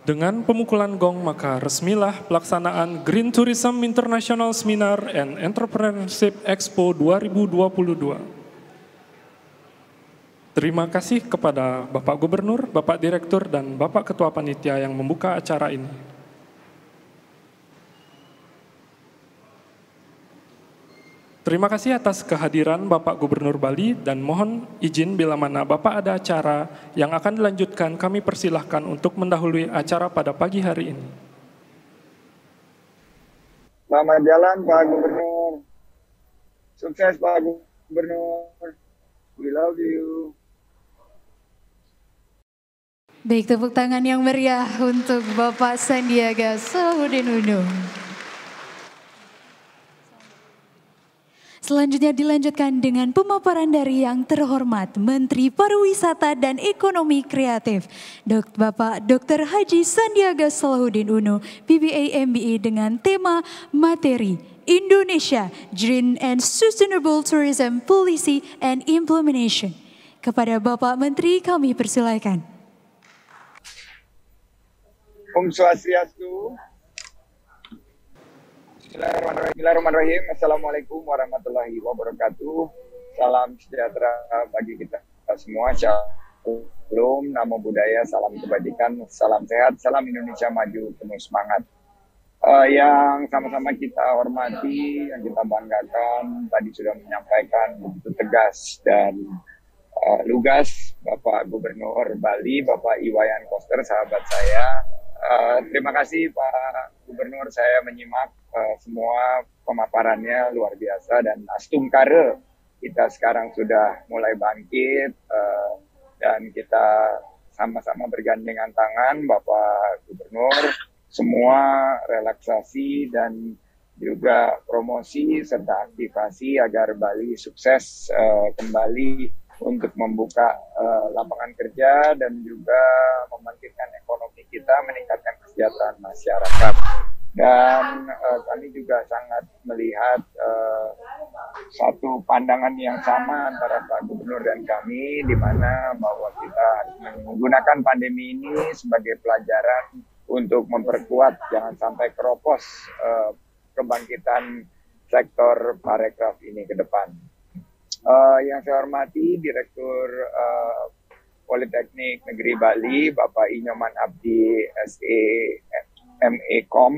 Dengan pemukulan gong, maka resmilah pelaksanaan Green Tourism International Seminar and Entrepreneurship Expo 2022. Terima kasih kepada Bapak Gubernur, Bapak Direktur, dan Bapak Ketua Panitia yang membuka acara ini. Terima kasih atas kehadiran Bapak Gubernur Bali dan mohon izin bila mana Bapak ada acara yang akan dilanjutkan, kami persilahkan untuk mendahului acara pada pagi hari ini. Selamat jalan Pak Gubernur. Sukses Pak Gubernur. We love you. Baik, tepuk tangan yang meriah untuk Bapak Sandiaga Salahuddin Uno. Selanjutnya dilanjutkan dengan pemaparan dari yang terhormat Menteri Pariwisata dan Ekonomi Kreatif, Bapak Dr. Haji Sandiaga Salahuddin Uno, BBA MBA dengan tema materi Indonesia Green and Sustainable Tourism Policy and Implementation. Kepada Bapak Menteri kami persilakan. Om Swastiastu. Bismillahirrahmanirrahim. Assalamualaikum warahmatullahi wabarakatuh. Salam sejahtera bagi kita semua. Shalom, namo buddhaya, salam kebajikan, salam sehat, salam Indonesia maju, penuh semangat. Yang sama-sama kita hormati, yang kita banggakan, tadi sudah menyampaikan begitu tegas dan lugas Bapak Gubernur Bali, Bapak Iwayan Koster, sahabat saya. Terima kasih Pak Gubernur, saya menyimak semua pemaparannya luar biasa dan astungkare kita sekarang sudah mulai bangkit dan kita sama-sama bergandengan tangan Bapak Gubernur, semua relaksasi dan juga promosi serta aktivasi agar Bali sukses kembali untuk membuka lapangan kerja dan juga membangkitkan ekonomi kita, meningkatkan kesejahteraan masyarakat. Dan kami juga sangat melihat satu pandangan yang sama antara Pak Gubernur dan kami, di mana bahwa kita harus menggunakan pandemi ini sebagai pelajaran untuk memperkuat, jangan sampai keropos kebangkitan sektor parekraf ini ke depan. Yang saya hormati Direktur Politeknik Negeri Bali, Bapak Inyoman Abdi SEMEkom,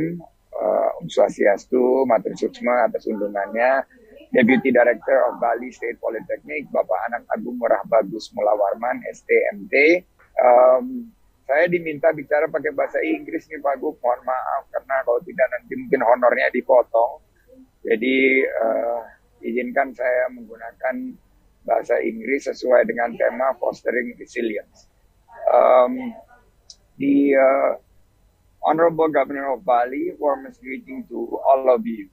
Om Swastiastu, Matur Suksma atas undangannya. Deputy Director of Bali State Polytechnic, Bapak Anak Agung Murah Bagus Mulawarman, STMT. Saya diminta bicara pakai bahasa Inggris nih Pak Gub, mohon maaf karena kalau tidak nanti mungkin honornya dipotong. Jadi izinkan saya menggunakan bahasa Inggris sesuai dengan tema Fostering Resilience. The Honorable Governor of Bali, warmest greeting to all of you.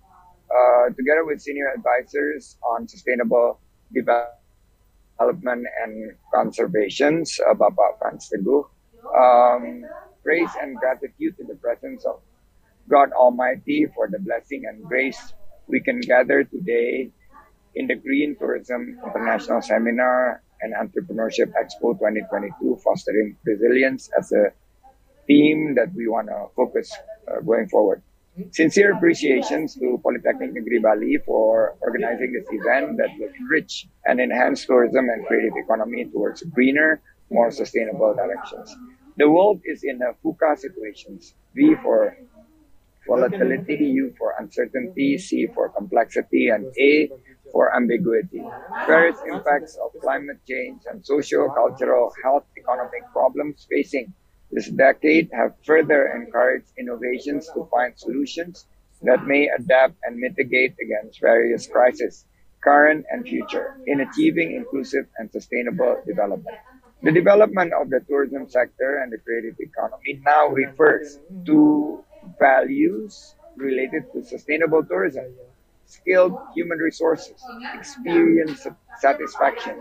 Together with senior advisors on sustainable development and conservation, Bapak Frans Teguh, praise and gratitude to the presence of God Almighty for the blessing and grace we can gather today in the Green Tourism International Seminar and Entrepreneurship Expo 2022, Fostering Resilience as a theme that we want to focus going forward. Sincere appreciations to Polytechnic Negeri Bali for organizing this event that will enrich and enhance tourism and creative economy towards greener, more sustainable directions. The world is in a VUCA situations. V for volatility, U for uncertainty, C for complexity, and A for ambiguity. Various impacts of climate change and social, cultural, health, economic problems facing this decade have further encouraged innovations to find solutions that may adapt and mitigate against various crises, current and future, in achieving inclusive and sustainable development. The development of the tourism sector and the creative economy now refers to values related to sustainable tourism, skilled human resources, experience satisfaction,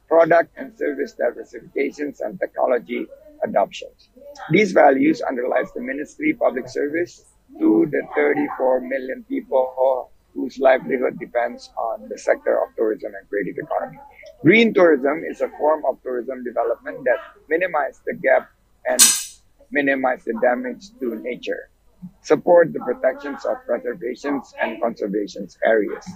product and service diversifications, and technology adoptions. These values underlies the ministry public service to the 34 million people whose livelihood depends on the sector of tourism and creative economy. Green tourism is a form of tourism development that minimizes the gap and minimize the damage to nature, support the protections of preservations and conservations areas,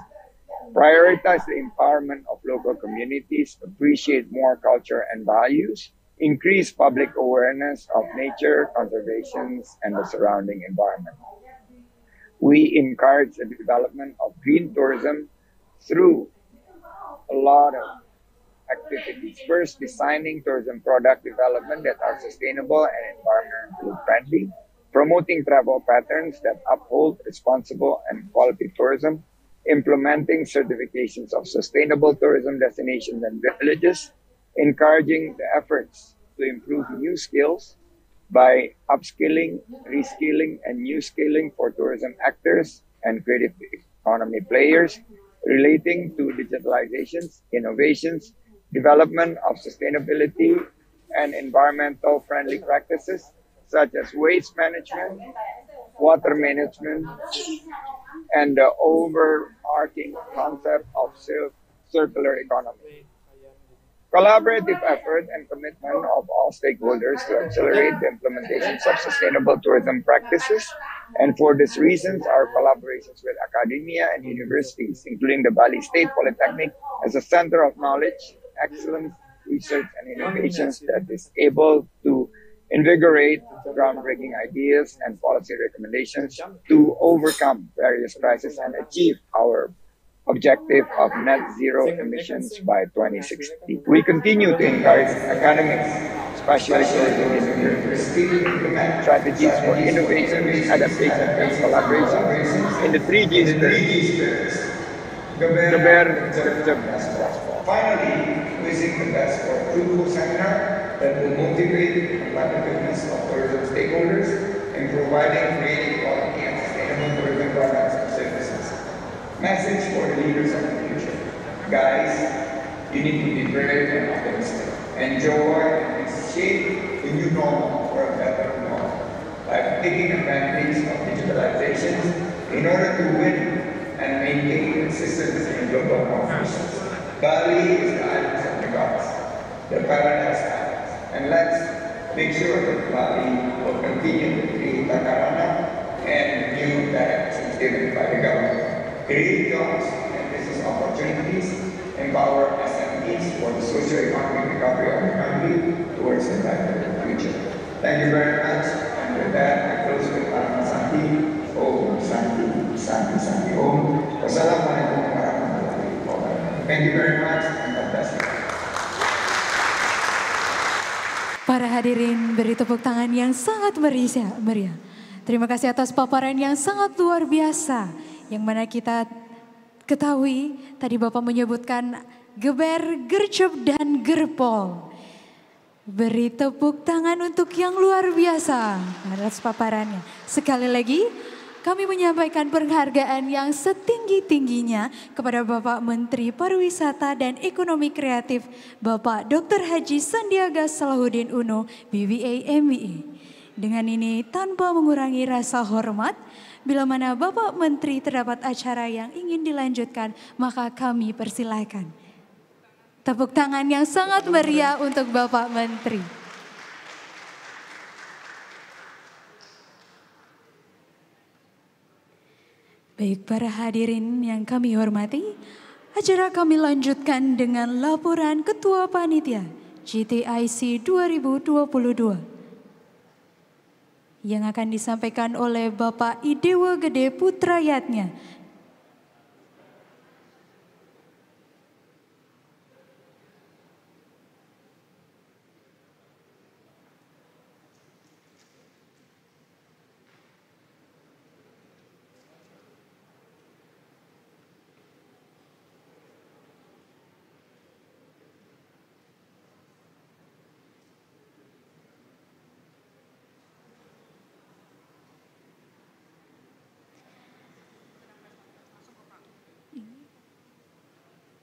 prioritize the empowerment of local communities, appreciate more culture and values, increase public awareness of nature, conservations, and the surrounding environment. We encourage the development of green tourism through a lot of activities. First, designing tourism product development that are sustainable and environmentally friendly, promoting travel patterns that uphold responsible and quality tourism, implementing certifications of sustainable tourism destinations and villages, encouraging the efforts to improve new skills by upskilling, reskilling, and new skilling for tourism actors and creative economy players, relating to digitalizations, innovations, development of sustainability and environmental friendly practices such as waste management, water management, and the overarching concept of circular economy. Collaborative effort and commitment of all stakeholders to accelerate the implementations of sustainable tourism practices. And for these reasons, our collaborations with academia and universities, including the Bali State Polytechnic, as a center of knowledge, excellence, research, and innovations that is able to invigorate groundbreaking ideas and policy recommendations to overcome various crises and achieve our objective of net zero emissions by 2060. We continue to encourage academics, especially tourism universities, to implement strategies for innovation, adaptation, and collaboration in the 3G spirit. Finally, wishing the best for a fruitful seminar that will motivate the competitiveness of tourism stakeholders in providing creative, quality, and sustainable tourism products and services. Message for the leaders of the future. Guys, you need to be brave and optimistic. Enjoy and shape the new normal for a better normal by taking advantage of digitalization in order to win and maintain consistency in global operations. Bali is the islands of the gods, the paradise islands, and let's make sure that Bali will continue to create takarana and new directions given by the government. Create jobs and business opportunities, empower SMEs for the socio-economic recovery of the country towards a better future. Thank you very much, and with that, I close with Parama Santi, Om Santi, Santi, Santi, Om. Wassalamualaikum warahmatullahi wabarakatuh. Thank you very much, and God bless you. Para hadirin beri tepuk tangan yang sangat meriah. Terima kasih atas paparan yang sangat luar biasa. Yang mana kita ketahui tadi Bapak menyebutkan geber, gercep, dan gerpol. Beri tepuk tangan untuk yang luar biasa atas paparannya. Sekali lagi kami menyampaikan penghargaan yang setinggi-tingginya kepada Bapak Menteri Pariwisata dan Ekonomi Kreatif Bapak Dr. Haji Sandiaga Salahuddin Uno, BBA MBA. Dengan ini tanpa mengurangi rasa hormat, bila mana Bapak Menteri terdapat acara yang ingin dilanjutkan, maka kami persilakan. Tepuk tangan yang sangat meriah untuk Bapak Menteri. Baik para hadirin yang kami hormati, acara kami lanjutkan dengan laporan Ketua Panitia GTIC 2022. Yang akan disampaikan oleh Bapak Idewa Gede Putrayatnya.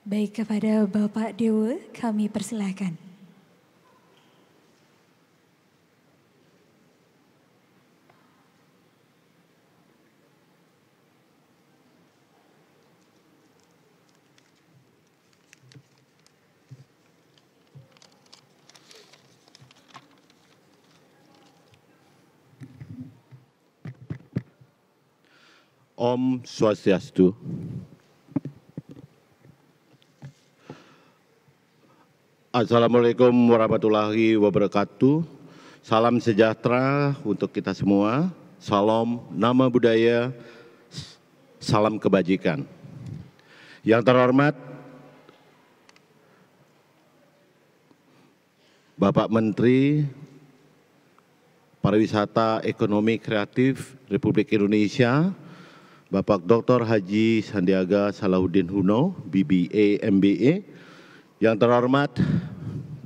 Baik, kepada Bapak Dewa kami persilahkan. Om Swastiastu. Assalamualaikum warahmatullahi wabarakatuh. Salam sejahtera untuk kita semua. Salam nama budaya, salam kebajikan. Yang terhormat Bapak Menteri Pariwisata Ekonomi Kreatif Republik Indonesia, Bapak Dr. Haji Sandiaga Salahuddin Uno, BBA, MBA. Yang terhormat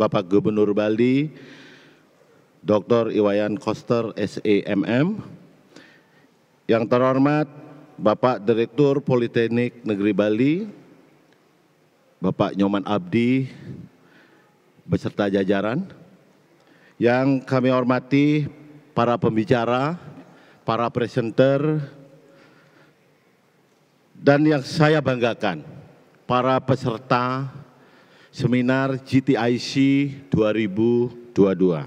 Bapak Gubernur Bali, Dr. Iwayan Koster, SEMM. Yang terhormat Bapak Direktur Politeknik Negeri Bali, Bapak Nyoman Abdi, beserta jajaran. Yang kami hormati para pembicara, para presenter, dan yang saya banggakan, para peserta seminar GTIC 2022.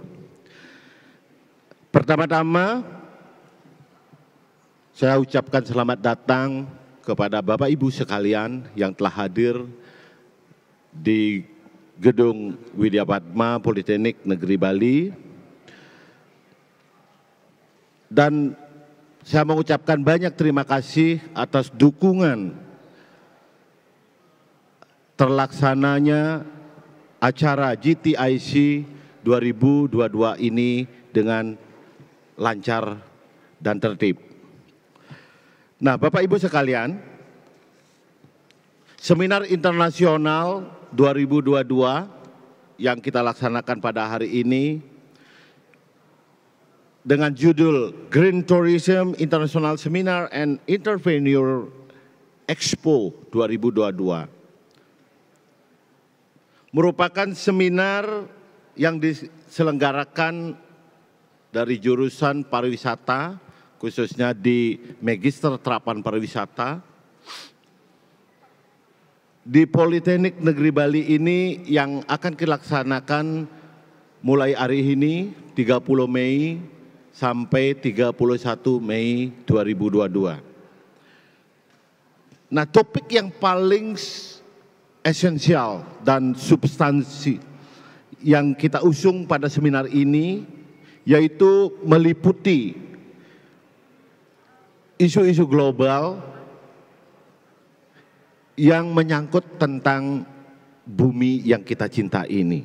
Pertama-tama, saya ucapkan selamat datang kepada Bapak Ibu sekalian yang telah hadir di Gedung Widya Padma Politeknik Negeri Bali. Dan saya mengucapkan banyak terima kasih atas dukungan terlaksananya acara GTIC 2022 ini dengan lancar dan tertib. Nah, Bapak Ibu sekalian, seminar internasional 2022 yang kita laksanakan pada hari ini dengan judul Green Tourism International Seminar and Entrepreneur Expo 2022 merupakan seminar yang diselenggarakan dari jurusan pariwisata, khususnya di Magister Terapan Pariwisata. Di Politeknik Negeri Bali ini yang akan dilaksanakan mulai hari ini 30 Mei sampai 31 Mei 2022. Nah, topik yang paling esensial dan substansi yang kita usung pada seminar ini yaitu meliputi isu-isu global yang menyangkut tentang bumi yang kita cinta ini.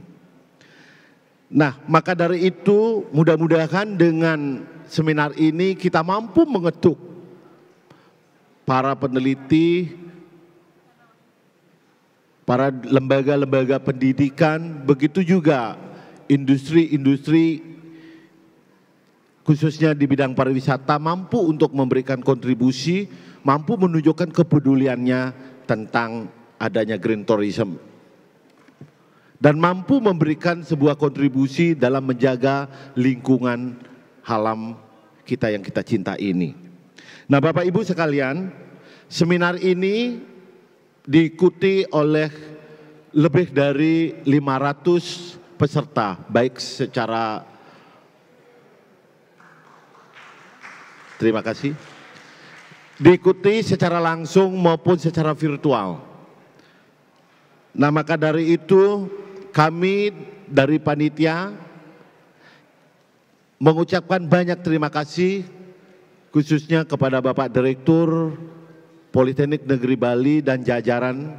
Nah, maka dari itu mudah-mudahan dengan seminar ini kita mampu mengetuk para peneliti, para lembaga-lembaga pendidikan, begitu juga industri-industri khususnya di bidang pariwisata mampu untuk memberikan kontribusi, mampu menunjukkan kepeduliannya tentang adanya green tourism. Dan mampu memberikan sebuah kontribusi dalam menjaga lingkungan alam kita yang kita cinta ini. Nah, Bapak Ibu sekalian, seminar ini diikuti oleh lebih dari 500 peserta, baik secara terima kasih. Diikuti secara langsung maupun secara virtual. Nah, maka dari itu kami dari panitia mengucapkan banyak terima kasih khususnya kepada Bapak Direktur Politeknik Negeri Bali dan jajaran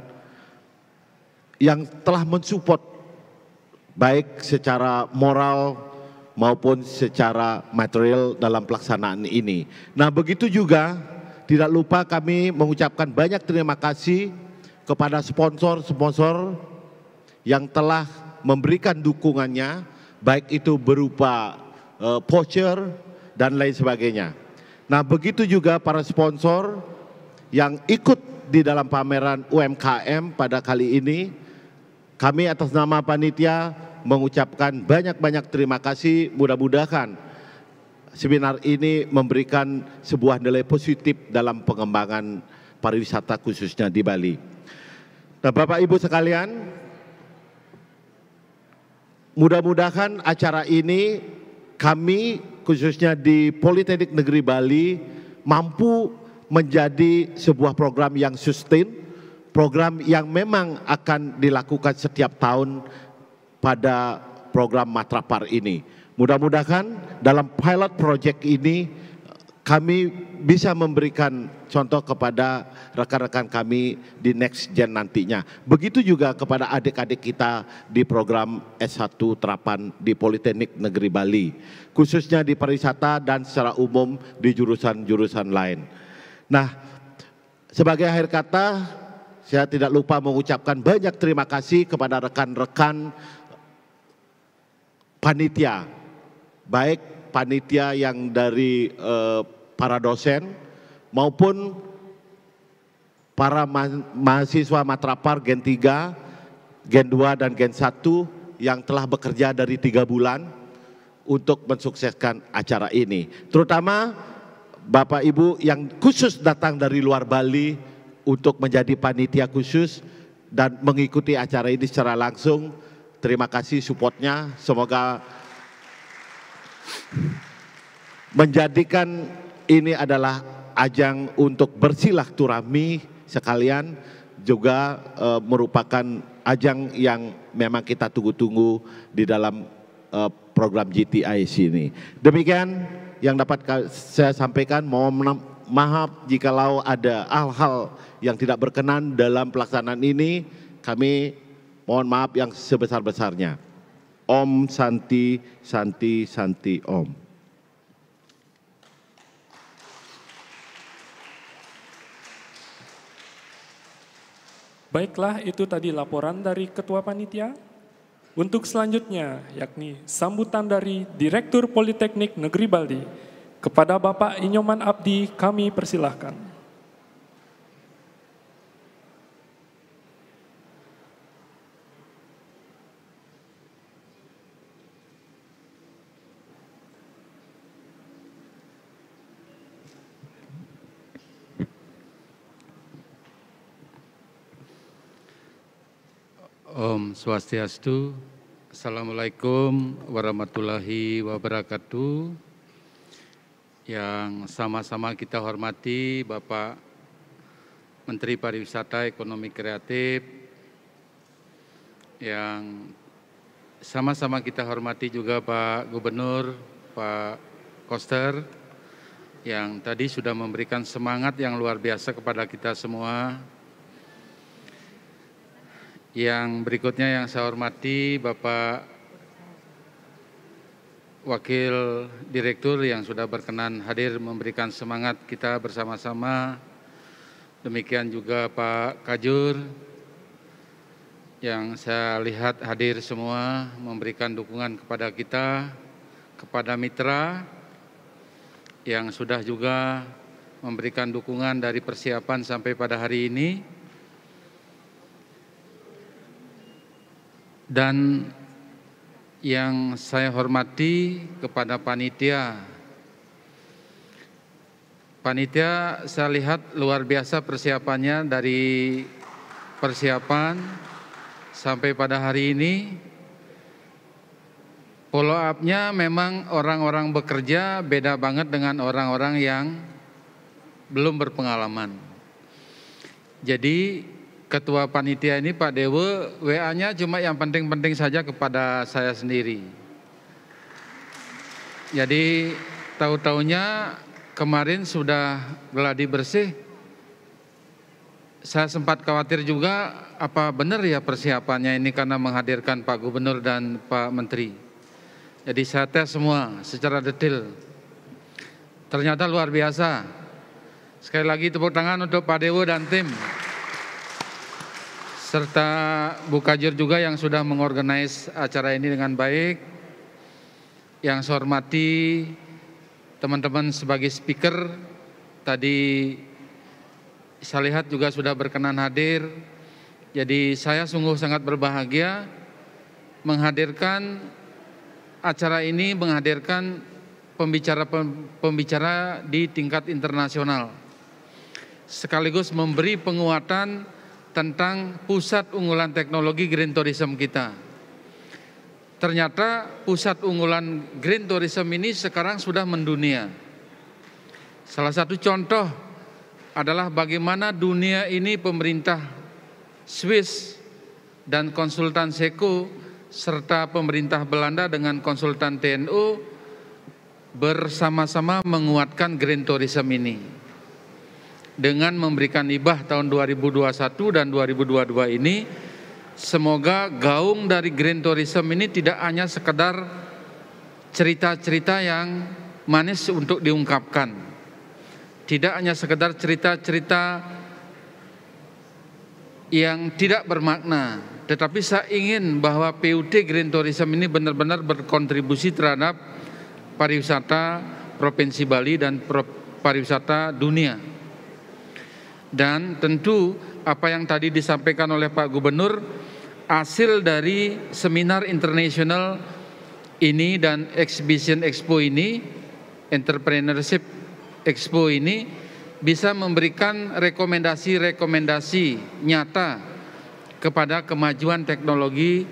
yang telah mensupport baik secara moral maupun secara material dalam pelaksanaan ini. Nah, begitu juga tidak lupa kami mengucapkan banyak terima kasih kepada sponsor-sponsor yang telah memberikan dukungannya, baik itu berupa voucher dan lain sebagainya. Nah, begitu juga para sponsor yang ikut di dalam pameran UMKM pada kali ini, kami atas nama panitia mengucapkan banyak-banyak terima kasih. Mudah-mudahan seminar ini memberikan sebuah nilai positif dalam pengembangan pariwisata khususnya di Bali. Nah, Bapak Ibu sekalian, mudah-mudahan acara ini kami khususnya di Politeknik Negeri Bali mampu menjadi sebuah program yang sustain, program yang memang akan dilakukan setiap tahun pada program Matrapar ini. Mudah-mudahan dalam pilot project ini kami bisa memberikan contoh kepada rekan-rekan kami di next gen nantinya. Begitu juga kepada adik-adik kita di program S1 terapan di Politeknik Negeri Bali, khususnya di pariwisata dan secara umum di jurusan-jurusan lain. Nah, sebagai akhir kata, saya tidak lupa mengucapkan banyak terima kasih kepada rekan-rekan panitia, baik panitia yang dari para dosen maupun para mahasiswa Matrapar Gen 3, Gen 2 dan Gen 1 yang telah bekerja dari 3 bulan untuk mensukseskan acara ini. Terutama Bapak Ibu yang khusus datang dari luar Bali untuk menjadi panitia khusus dan mengikuti acara ini secara langsung. Terima kasih supportnya, semoga menjadikan ini adalah ajang untuk bersilaturahmi sekalian, juga merupakan ajang yang memang kita tunggu-tunggu di dalam program GTIC ini. Demikian yang dapat saya sampaikan. Mohon maaf jikalau ada hal-hal yang tidak berkenan dalam pelaksanaan ini. Kami mohon maaf yang sebesar-besarnya. Om Santi Santi Santi Om. Baiklah, itu tadi laporan dari Ketua Panitia. Untuk selanjutnya, yakni sambutan dari Direktur Politeknik Negeri Bali. Kepada Bapak Inyoman Abdi, kami persilahkan. Om Swastiastu, Assalamualaikum warahmatullahi wabarakatuh. Yang sama-sama kita hormati Bapak Menteri Pariwisata Ekonomi Kreatif, yang sama-sama kita hormati juga Pak Gubernur, Pak Koster, yang tadi sudah memberikan semangat yang luar biasa kepada kita semua. Yang berikutnya yang saya hormati Bapak Wakil Direktur yang sudah berkenan hadir memberikan semangat kita bersama-sama. Demikian juga Pak Kajur yang saya lihat hadir semua memberikan dukungan kepada kita, kepada mitra yang sudah juga memberikan dukungan dari persiapan sampai pada hari ini. Dan yang saya hormati kepada panitia. Panitia saya lihat luar biasa persiapannya, dari persiapan sampai pada hari ini. Follow up-nya memang orang-orang bekerja beda banget dengan orang-orang yang belum berpengalaman. Jadi Ketua Panitia ini Pak Dewa, WA-nya cuma yang penting-penting saja kepada saya sendiri. Jadi tahu-taunya kemarin sudah gladi bersih. Saya sempat khawatir juga apa benar ya persiapannya ini karena menghadirkan Pak Gubernur dan Pak Menteri. Jadi saya tes semua secara detail. Ternyata luar biasa. Sekali lagi tepuk tangan untuk Pak Dewa dan tim. Serta Bu Kajur juga yang sudah mengorganize acara ini dengan baik. Yang saya hormati teman-teman sebagai speaker, tadi saya lihat juga sudah berkenan hadir. Jadi saya sungguh sangat berbahagia menghadirkan acara ini, menghadirkan pembicara di tingkat internasional. Sekaligus memberi penguatan tentang pusat unggulan teknologi Green Tourism kita. Ternyata pusat unggulan Green Tourism ini sekarang sudah mendunia. Salah satu contoh adalah bagaimana dunia ini pemerintah Swiss dan konsultan Seko serta pemerintah Belanda dengan konsultan TNO bersama-sama menguatkan green tourism ini dengan memberikan hibah tahun 2021 dan 2022 ini. Semoga gaung dari green tourism ini tidak hanya sekedar cerita-cerita yang manis untuk diungkapkan, tidak hanya sekedar cerita-cerita yang tidak bermakna, tetapi saya ingin bahwa PUT Green Tourism ini benar-benar berkontribusi terhadap pariwisata Provinsi Bali dan pariwisata dunia. Dan tentu apa yang tadi disampaikan oleh Pak Gubernur, hasil dari seminar internasional ini dan exhibition expo ini, entrepreneurship expo ini, bisa memberikan rekomendasi-rekomendasi nyata kepada kemajuan teknologi,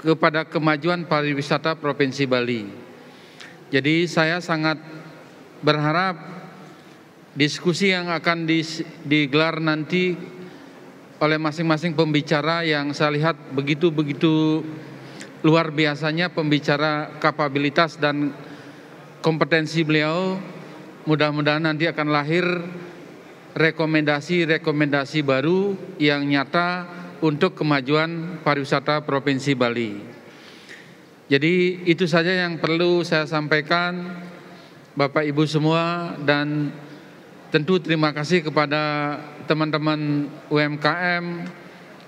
kepada kemajuan pariwisata Provinsi Bali. Jadi saya sangat berharap diskusi yang akan digelar nanti oleh masing-masing pembicara yang saya lihat begitu-begitu luar biasanya pembicara, kapabilitas dan kompetensi beliau, mudah-mudahan nanti akan lahir rekomendasi-rekomendasi baru yang nyata untuk kemajuan pariwisata Provinsi Bali. Jadi itu saja yang perlu saya sampaikan Bapak Ibu semua, dan tentu terima kasih kepada teman-teman UMKM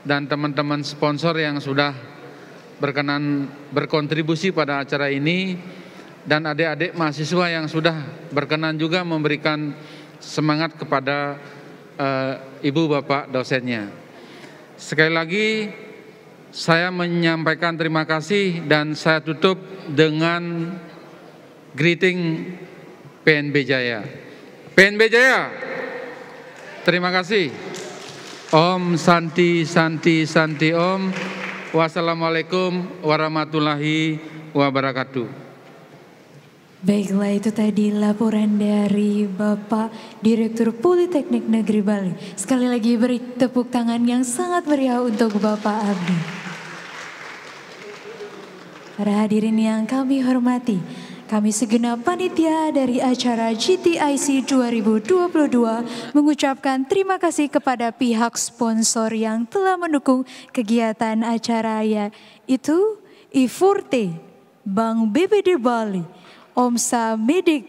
dan teman-teman sponsor yang sudah berkenan berkontribusi pada acara ini, dan adik-adik mahasiswa yang sudah berkenan juga memberikan semangat kepada ibu bapak dosennya. Sekali lagi saya menyampaikan terima kasih dan saya tutup dengan greeting PNB Jaya. PNB Jaya, terima kasih. Om Santi Santi Santi Om. Wassalamualaikum warahmatullahi wabarakatuh. Baiklah, itu tadi laporan dari Bapak Direktur Politeknik Negeri Bali. Sekali lagi beri tepuk tangan yang sangat meriah untuk Bapak Abdi. Para hadirin yang kami hormati, kami segenap panitia dari acara GTIC 2022 mengucapkan terima kasih kepada pihak sponsor yang telah mendukung kegiatan acara, yaitu I-Forte, Bank BPD Bali, Omsa Medik,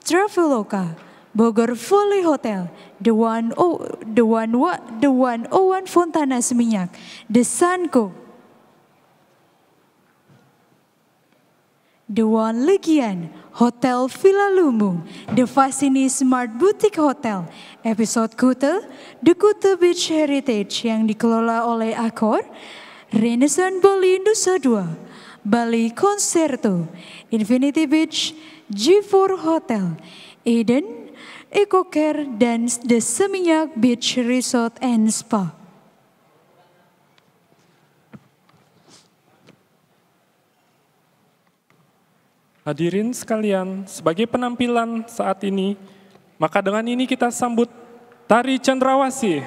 Traveloka, Bogor Folly Hotel, The 101 Fontana Seminyak, The Sanko, The One Legian, Hotel Villa Lumbung, The Fascini Smart Boutique Hotel, Episode Kuta, The Kuta Beach Heritage yang dikelola oleh Accor, Renaissance Bali Nusa Dua, Bali Concerto, Infinity Beach, G4 Hotel, Eden, EcoCare, dan The Seminyak Beach Resort and Spa. Hadirin sekalian, sebagai penampilan saat ini, maka dengan ini kita sambut Tari Cendrawasih.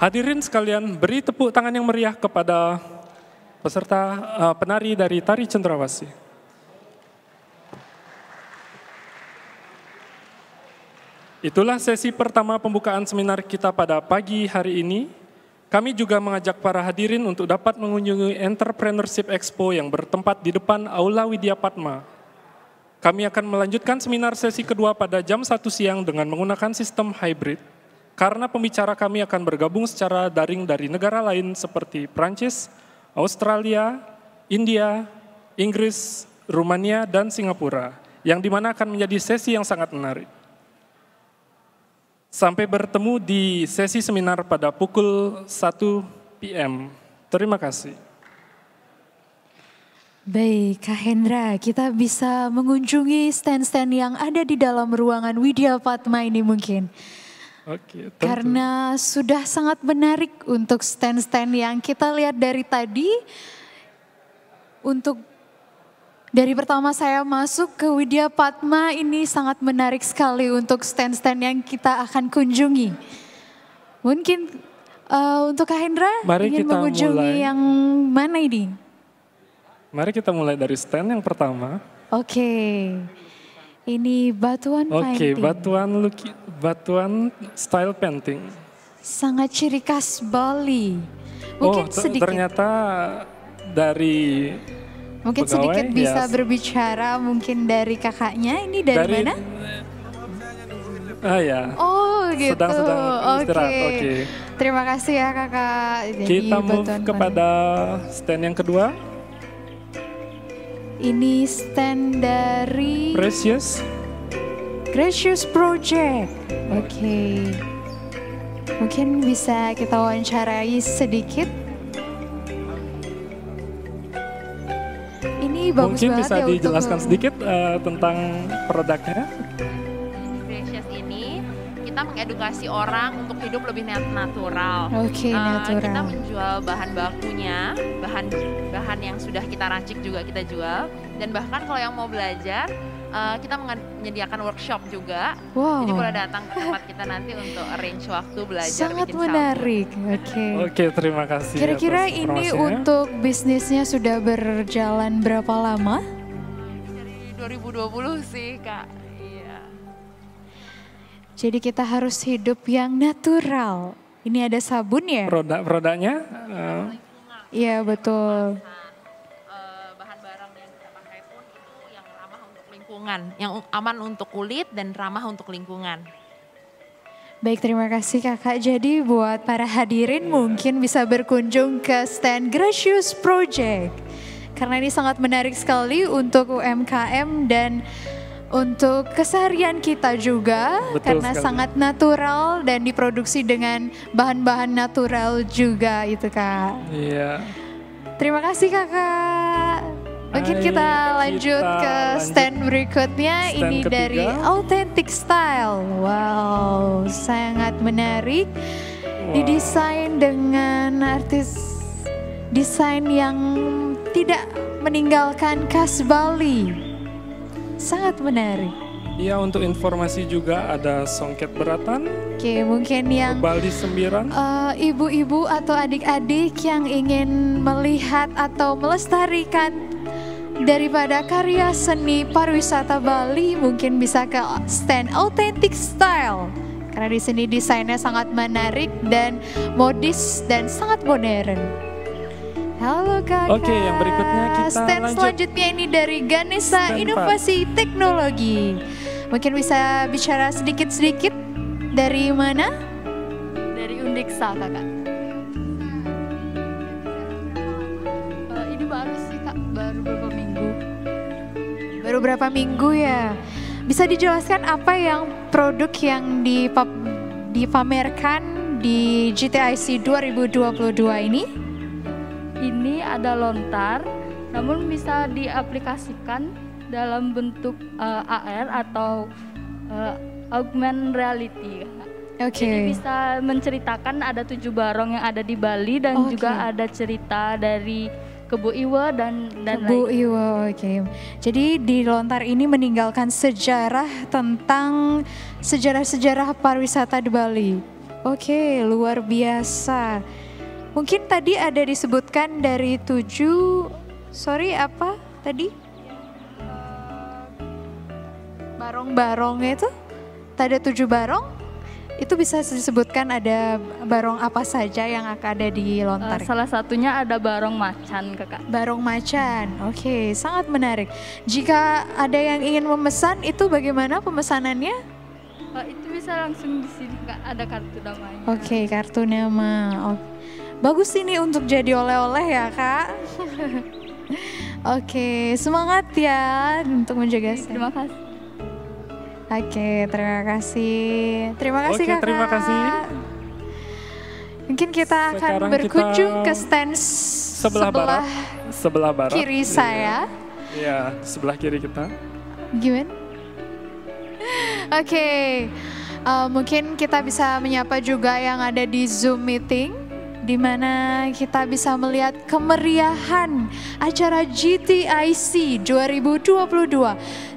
Hadirin sekalian, beri tepuk tangan yang meriah kepada peserta penari dari Tari Cendrawasih. Itulah sesi pertama pembukaan seminar kita pada pagi hari ini. Kami juga mengajak para hadirin untuk dapat mengunjungi Entrepreneurship Expo yang bertempat di depan Aula Widya Padma. Kami akan melanjutkan seminar sesi kedua pada jam 1 siang dengan menggunakan sistem hybrid. Karena pembicara kami akan bergabung secara daring dari negara lain seperti Prancis, Australia, India, Inggris, Rumania, dan Singapura, yang dimana akan menjadi sesi yang sangat menarik. Sampai bertemu di sesi seminar pada pukul 1 PM. Terima kasih. Baik, Kak Hendra, kita bisa mengunjungi stand-stand yang ada di dalam ruangan Widya Padma ini mungkin. Oke, tentu. Karena sudah sangat menarik untuk stand-stand yang kita lihat dari tadi. Untuk Dari pertama saya masuk ke Widya Padma, ini sangat menarik sekali untuk stand-stand yang kita akan kunjungi. Mungkin untuk Kak Hendra Mari ingin kita mengunjungi mulai. yang mana ini? Mari kita mulai dari stand yang pertama. Oke, ini batuan Oke, painting. batuan style painting. Sangat ciri khas Bali. Mungkin sedikit. Ternyata dari Mungkin pegawai, sedikit bisa ya. berbicara mungkin dari kakaknya, ini dari mana? Ya. Oh gitu, Sedang istirahat, oke. Terima kasih ya kakak. Jadi, Kita move batuan kepada stand yang kedua. Ini stand dari Gracious Project. Oke. Mungkin bisa kita wawancarai sedikit. Ini bagus Mungkin banget bisa ya dijelaskan untuk sedikit tentang produknya. Gracious ini kita mengedukasi orang untuk hidup lebih natural. Oke, natural. Kita menjual bahan bakunya, bahan yang sudah kita racik juga kita jual. Dan bahkan kalau yang mau belajar, kita menyediakan workshop juga. Wow. Jadi boleh datang ke tempat kita nanti untuk arrange waktu belajar Sangat bikin menarik. Oke. Oke, terima kasih. Kira-kira atas ini informasinya. untuk bisnisnya sudah berjalan berapa lama? Dari 2020 sih Kak. Iya. Jadi kita harus hidup yang natural. Ini ada sabun ya? Produknya Iya betul. Bahan barang yang kita pakai pun itu yang ramah untuk lingkungan, yang aman untuk kulit dan ramah untuk lingkungan. Baik, terima kasih kakak. Jadi buat para hadirin mungkin bisa berkunjung ke stand Gracious Project. Karena ini sangat menarik sekali untuk UMKM dan untuk keseharian kita juga. Betul karena sekali. sangat natural dan diproduksi dengan bahan-bahan natural juga itu kak. Iya. Terima kasih kakak. Mungkin kita lanjut ke stand berikutnya. stand Ini ketiga. dari Authentic Style. Wow, sangat menarik. Didesain dengan artis desain yang tidak meninggalkan khas Bali. Sangat menarik. Iya, untuk informasi juga ada songket beratan, Oke, mungkin yang Bali Sembiran. ibu-ibu atau adik-adik yang ingin melihat atau melestarikan daripada karya seni pariwisata Bali mungkin bisa ke stand Authentic Style. Karena di sini desainnya sangat menarik dan modis dan sangat modern. Halo kakak. Oke, yang berikutnya kita stand lanjut. selanjutnya ini dari Ganesha Stand Inovasi Teknologi. Mungkin bisa bicara sedikit-sedikit dari mana? Dari Undiksa kakak. Ini baru sih kak, baru beberapa minggu. Baru berapa minggu ya? Bisa dijelaskan apa yang produk yang dipamerkan di GTIC 2022 ini? Ini ada lontar, namun bisa diaplikasikan dalam bentuk AR atau augmented reality. Oke. Jadi bisa menceritakan ada 7 barong yang ada di Bali dan juga ada cerita dari Kebu Iwa dan Kebu Iwa, oke. Jadi di lontar ini meninggalkan sejarah tentang sejarah-sejarah pariwisata di Bali. Oke, luar biasa. Mungkin tadi ada disebutkan dari 7, apa tadi? Barong-barongnya itu, ada 7 barong, itu bisa disebutkan ada barong apa saja yang akan ada di lontar? salah satunya ada barong macan kakak. Barong macan, oke, sangat menarik. Jika ada yang ingin memesan, itu bagaimana pemesanannya? Itu bisa langsung di sini kak, ada kartu namanya. Oke, kartu nama. Bagus ini untuk jadi oleh-oleh ya kak. Oke, semangat ya untuk menjaga. Terima kasih. Oke, terima kasih. Terima kasih kakak. Terima kasih. Mungkin kita akan Sekarang berkunjung kita ke stand sebelah barat. kiri saya. Iya, sebelah kiri kita. Gimana? Oke, mungkin kita bisa menyapa juga yang ada di Zoom meeting. di mana kita bisa melihat kemeriahan acara GTIC 2022.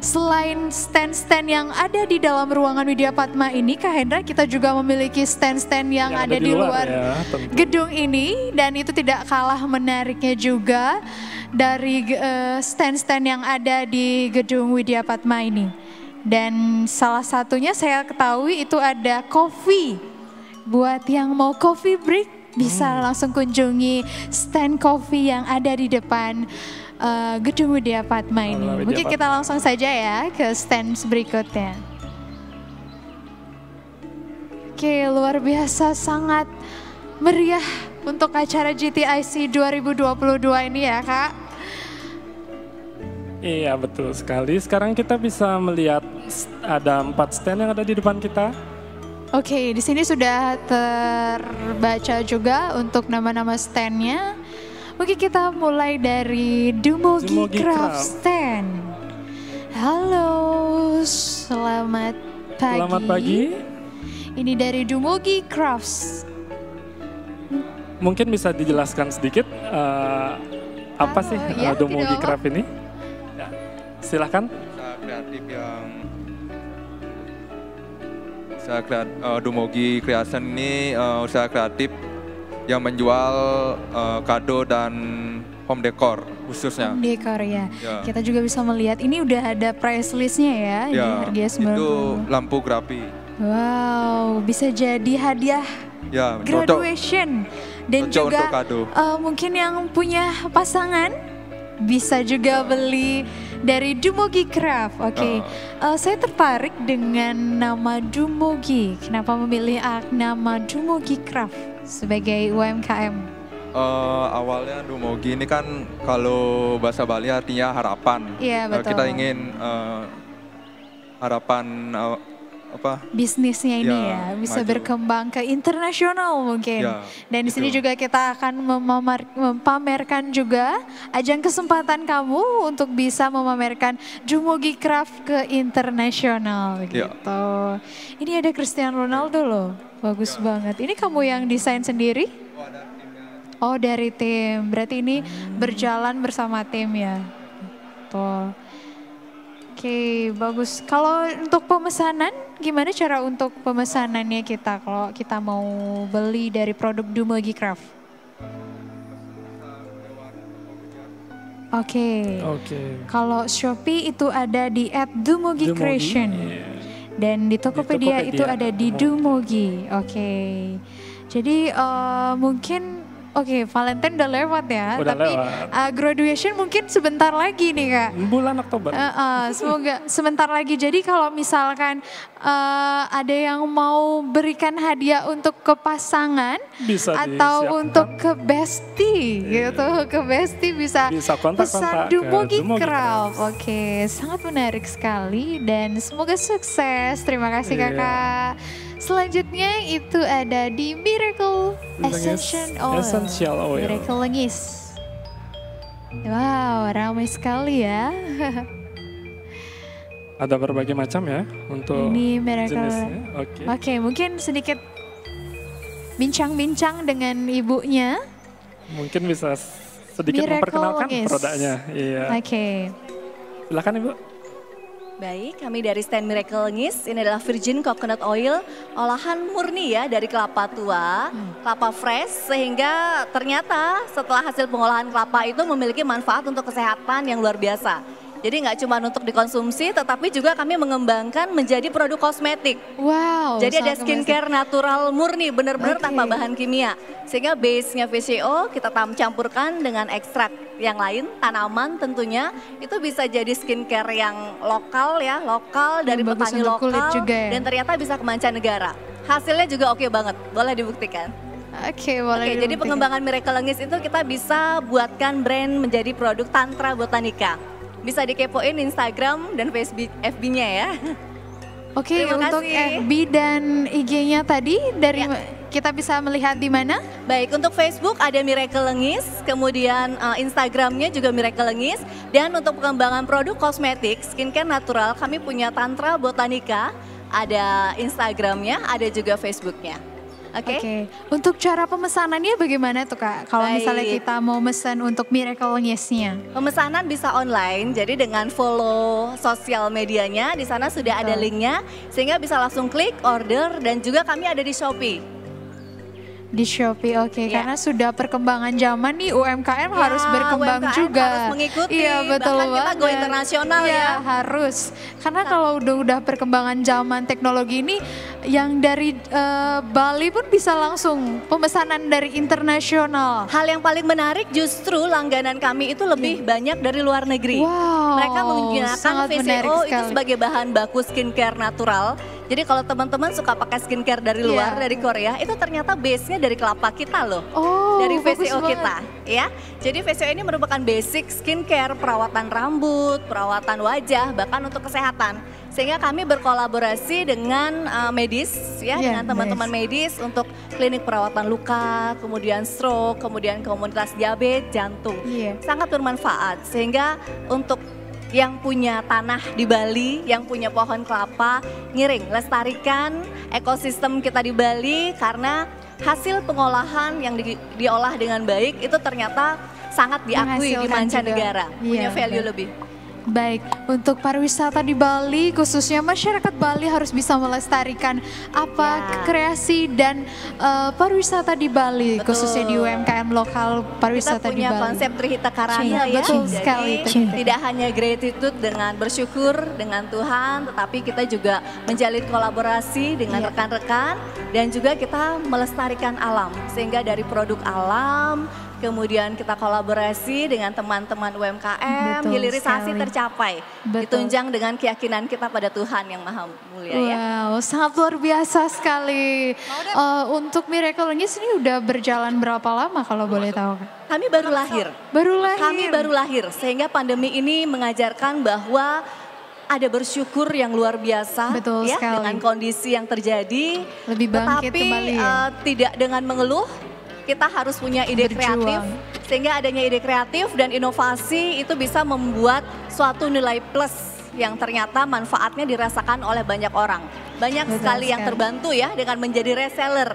Selain stand-stand yang ada di dalam ruangan Widya Padma ini, Kak Hendra, kita juga memiliki stand-stand yang ada di luar gedung ini, dan itu tidak kalah menariknya juga dari stand-stand yang ada di gedung Widya Padma ini. Dan salah satunya saya ketahui itu ada coffee. Buat yang mau coffee break bisa langsung kunjungi stand coffee yang ada di depan gedung Widya Padma ini. Mungkin kita langsung saja ya ke stand berikutnya. Oke, luar biasa, sangat meriah untuk acara GTIC 2022 ini ya, Kak. Iya, betul sekali. Sekarang kita bisa melihat ada 4 stand yang ada di depan kita. Oke, di sini sudah terbaca juga untuk nama-nama standnya. Mungkin kita mulai dari Dumogi Craft Stand. Halo, selamat pagi. Selamat pagi. Ini dari Dumogi Crafts. Mungkin bisa dijelaskan sedikit apa sih ya, Dumogi Craft ini? Ya, silahkan. Dumogi Creation ini usaha kreatif yang menjual kado dan home decor khususnya. Home decor ya. Kita juga bisa melihat ini udah ada price listnya ya. Ini harganya 90. Itu lampu grafi. Wow, bisa jadi hadiah graduation. Dan juga mungkin yang punya pasangan bisa juga beli dari Dumogi Craft. Oke. Saya tertarik dengan nama Dumogi. Kenapa memilih nama Dumogi Craft sebagai UMKM? Awalnya Dumogi ini kan kalau bahasa Bali artinya harapan. Iya, betul. Kita ingin harapan bisnisnya ini ya bisa maju, berkembang ke internasional mungkin. Dan di sini juga kita akan memamerkan juga ajang kesempatan kamu untuk bisa memamerkan Dumogi Craft ke internasional gitu. Ini ada Cristiano Ronaldo loh, bagus banget. Ini kamu yang desain sendiri? Oh, dari tim, berarti ini berjalan bersama tim ya. Tuh. Oke, bagus. Kalau untuk pemesanan, gimana cara untuk pemesanannya kita kalau kita mau beli dari produk Dumogi Craft? Oke. Kalau Shopee itu ada di @dumogi_creation. Dan di Tokopedia itu ada di Dumogi. Oke. Jadi mungkin Valentine udah lewat ya, tapi graduation mungkin sebentar lagi nih Kak. Bulan Oktober. Semoga sebentar lagi. Jadi kalau misalkan ada yang mau berikan hadiah untuk ke pasangan bisa atau untuk ke bestie gitu, ke bestie bisa pesan Dumogi Craft. Oke, sangat menarik sekali dan semoga sukses. Terima kasih Kakak. Selanjutnya itu ada di Miracle Essential Oil. Miracle Lengis. Wow, ramai sekali ya. Ada berbagai macam ya untuk ini Miracle. Jenisnya. Oke, mungkin sedikit bincang-bincang dengan ibunya. Mungkin bisa sedikit memperkenalkan produknya. Iya. Silakan Ibu. Baik, kami dari stand Miracle Lengis, ini adalah virgin coconut oil, olahan murni ya dari kelapa tua, kelapa fresh, sehingga ternyata setelah hasil pengolahan kelapa itu memiliki manfaat untuk kesehatan yang luar biasa. Jadi nggak cuma untuk dikonsumsi, tetapi juga kami mengembangkan menjadi produk kosmetik. Wow. Jadi ada skincare natural murni, benar-benar tanpa bahan kimia. Sehingga base-nya VCO kita campurkan dengan ekstrak yang lain, tanaman tentunya. Itu bisa jadi skincare yang lokal ya, lokal dari petani lokal. Dan ternyata bisa ke mancanegara. Hasilnya juga oke banget, boleh dibuktikan. Boleh. Jadi pengembangan Miracle Lengis itu kita bisa buatkan brand menjadi produk Tantra Botanica. Bisa dikepoin Instagram dan Facebook FB-nya ya. Untuk FB dan IG-nya tadi dari kita bisa melihat di mana? Baik, untuk Facebook ada Miracle Lengis, kemudian Instagram-nya juga Miracle Lengis, dan untuk pengembangan produk kosmetik, skincare natural, kami punya Tantra Botanica, ada Instagram-nya, ada juga Facebook-nya. Oke. Untuk cara pemesanannya bagaimana tuh Kak? Kalau misalnya Baik. kita mau mesen untuk Miracle Ngies-nya. Pemesanan bisa online, jadi dengan follow sosial medianya, di sana sudah ada linknya, sehingga bisa langsung klik, order, dan juga kami ada di Shopee. Di Shopee, oke. Ya. Karena sudah perkembangan zaman nih UMKM harus berkembang UMKM juga. harus mengikuti, Iya betul bahkan kita banget. go internasional Iya, ya. harus. Karena kalau udah perkembangan zaman teknologi ini, yang dari Bali pun bisa langsung pemesanan dari internasional. Hal yang paling menarik justru langganan kami itu lebih banyak dari luar negeri. Wow, Mereka menggunakan sangat menarik VCO itu sekali. sebagai bahan baku skincare natural. Jadi kalau teman-teman suka pakai skincare dari luar, dari Korea, itu ternyata base-nya dari kelapa kita loh. Oh, dari bagus VCO banget. kita, ya. Jadi VCO ini merupakan basic skincare, perawatan rambut, perawatan wajah, bahkan untuk kesehatan. Sehingga kami berkolaborasi dengan medis, ya, dengan teman-teman medis untuk klinik perawatan luka, kemudian stroke, kemudian komunitas diabetes, jantung. Sangat bermanfaat. Sehingga untuk yang punya tanah di Bali, yang punya pohon kelapa, ngiring, lestarikan ekosistem kita di Bali karena hasil pengolahan yang diolah dengan baik itu ternyata sangat diakui di Menghasilkan mancanegara, juga. punya Iya, value baik. lebih. Baik, untuk pariwisata di Bali, khususnya masyarakat Bali harus bisa melestarikan apa kreasi dan pariwisata di Bali, khususnya di UMKM lokal pariwisata di Punya Bali. konsep Trihita Karana ya, Betul jadi sekali. tidak hanya gratitude dengan bersyukur dengan Tuhan, tetapi kita juga menjalin kolaborasi dengan rekan-rekan dan juga kita melestarikan alam, sehingga dari produk alam, kemudian kita kolaborasi dengan teman-teman UMKM, Betul hilirisasi sekali. tercapai, ditunjang dengan keyakinan kita pada Tuhan yang Maha Mulia ya. Wow, sangat luar biasa sekali. Untuk Miracle Ngies ini udah berjalan berapa lama kalau boleh tahu? Kami baru lahir. Baru lahir. Kami baru lahir, sehingga pandemi ini mengajarkan bahwa ada bersyukur yang luar biasa. Betul ya, sekali. dengan kondisi yang terjadi. Lebih bangkit Tetapi kembali ya. tidak dengan mengeluh, kita harus punya ide kreatif. Sehingga adanya ide kreatif dan inovasi itu bisa membuat suatu nilai plus yang ternyata manfaatnya dirasakan oleh banyak orang. Banyak Betul sekali yang sekali. terbantu ya dengan menjadi reseller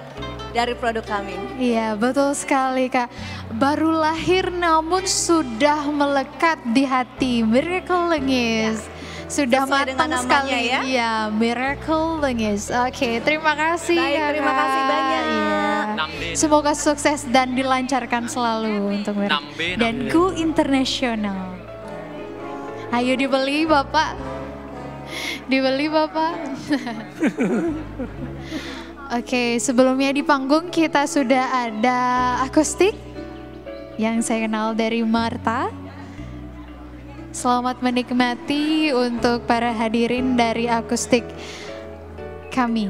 dari produk kami. Iya, betul sekali Kak. Baru lahir namun sudah melekat di hati. Miracle Ngies. Sudah Sesuai dengan matang namanya sekali. ya. Iya, Miracle Ngies. Oke, terima kasih. Baik, terima Kakak. kasih banyak. Iya. Semoga sukses dan dilancarkan selalu untuk Miracle. Dan go internasional. Ayo dibeli Bapak. Dibeli Bapak. Oke, sebelumnya di panggung kita sudah ada akustik yang saya kenal dari Marta. Selamat menikmati untuk para hadirin dari akustik kami.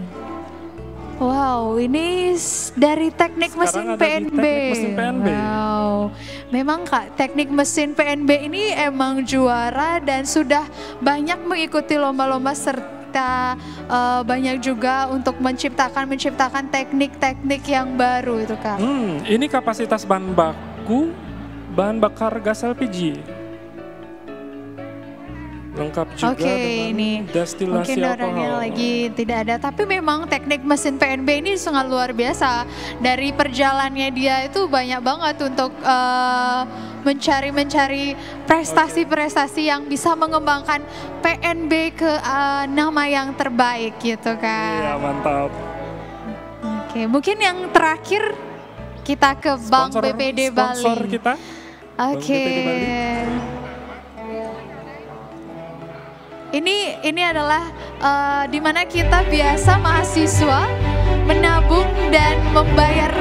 Wow, ini dari teknik mesin Sekarang ada di PNB. teknik mesin PNB. Wow, memang Kak, teknik mesin PNB ini emang juara dan sudah banyak mengikuti lomba-lomba serta banyak juga untuk menciptakan teknik-teknik yang baru itu Kak. Ini kapasitas bahan bahan bakar gas LPG. Lengkap juga Oke, dengan ini destilasi mungkin orangnya alkohol. lagi tidak ada, tapi memang teknik mesin PNB ini sangat luar biasa. Dari perjalanannya dia itu banyak banget untuk mencari prestasi-prestasi yang bisa mengembangkan PNB ke nama yang terbaik gitu kan. Iya, mantap. Oke, mungkin yang terakhir kita ke Bank BPD Bali. Sponsor kita. Bank Oke. BPD Bali. Ini adalah di mana kita biasa mahasiswa menabung dan membayar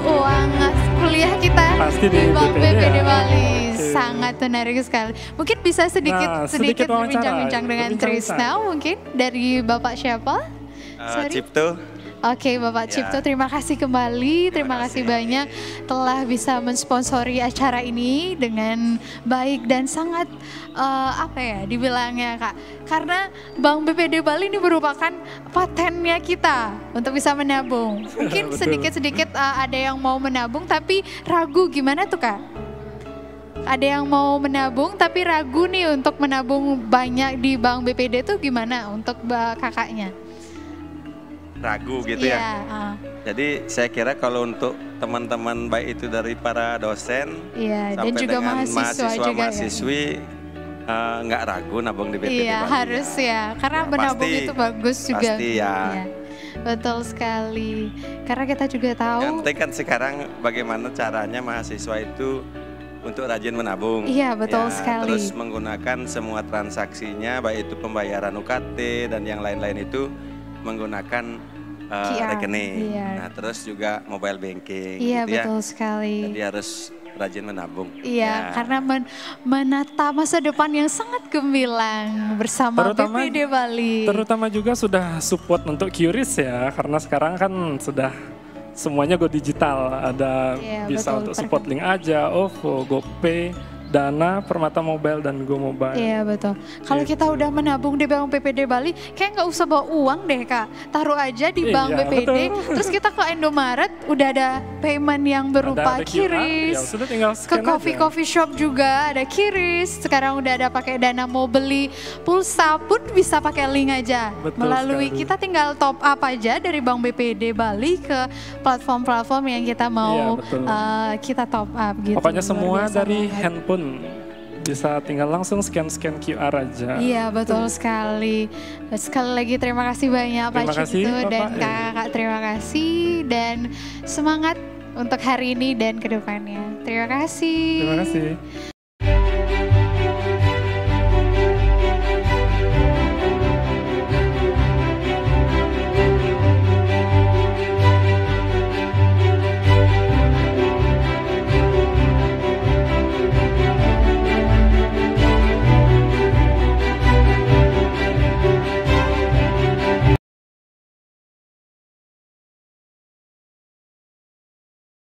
uang kuliah kita Pasti di di Bank BPD BPD ya. Bali. Oke. Sangat menarik sekali. Mungkin bisa sedikit sedikit wawancara, berbincang-bincang dengan berbincang-bincang. Trisna mungkin dari Bapak siapa? Sorry. Cipto. Oke Bapak Cipto, terima kasih kembali, terima kasih banyak telah bisa mensponsori acara ini dengan baik dan sangat dibilangnya Kak. Karena Bank BPD Bali ini merupakan patennya kita untuk bisa menabung. Mungkin Betul. sedikit-sedikit ada yang mau menabung tapi ragu, gimana tuh Kak? Ada yang mau menabung tapi ragu nih untuk menabung banyak di Bank BPD tuh gimana untuk kakaknya? ragu gitu ya. Jadi saya kira kalau untuk teman-teman baik itu dari para dosen sampai dan juga dengan mahasiswa-mahasiswi nggak ragu nabung di BPD Bali. Harus ya, karena menabung itu bagus juga. Pasti ya. Betul sekali. Karena kita juga tahu. Yang penting kan sekarang bagaimana caranya mahasiswa itu untuk rajin menabung. Iya, betul sekali. Terus menggunakan semua transaksinya, baik itu pembayaran UKT dan yang lain-lain itu menggunakan rekening. Nah, terus juga mobile banking. Iya, gitu betul sekali. Jadi harus rajin menabung. Iya, karena menata masa depan yang sangat gemilang bersama BPD Bali. Terutama juga sudah support untuk QRIS ya, karena sekarang kan sudah semuanya go digital, ada bisa untuk support link aja, OVO, GoPay, Dana, Permata Mobile, dan Go Mobile. Iya betul. Kalau kita udah menabung di Bank BPD Bali, kayak nggak usah bawa uang deh Kak. Taruh aja di Bank BPD, terus kita ke Indomaret udah ada payment yang berupa QRIS. Ke coffee shop juga ada QRIS. Sekarang udah ada pakai Dana, mau beli pulsa pun bisa pakai link aja. Melalui kita tinggal top up aja dari Bank BPD Bali ke platform-platform yang kita mau kita top up gitu. Pokoknya semua dari handphone. Bisa tinggal langsung scan QR aja. Iya betul sekali. Sekali lagi terima kasih banyak Pak Cipto dan Kakak, terima kasih dan semangat untuk hari ini dan kedepannya. Terima kasih. Terima kasih.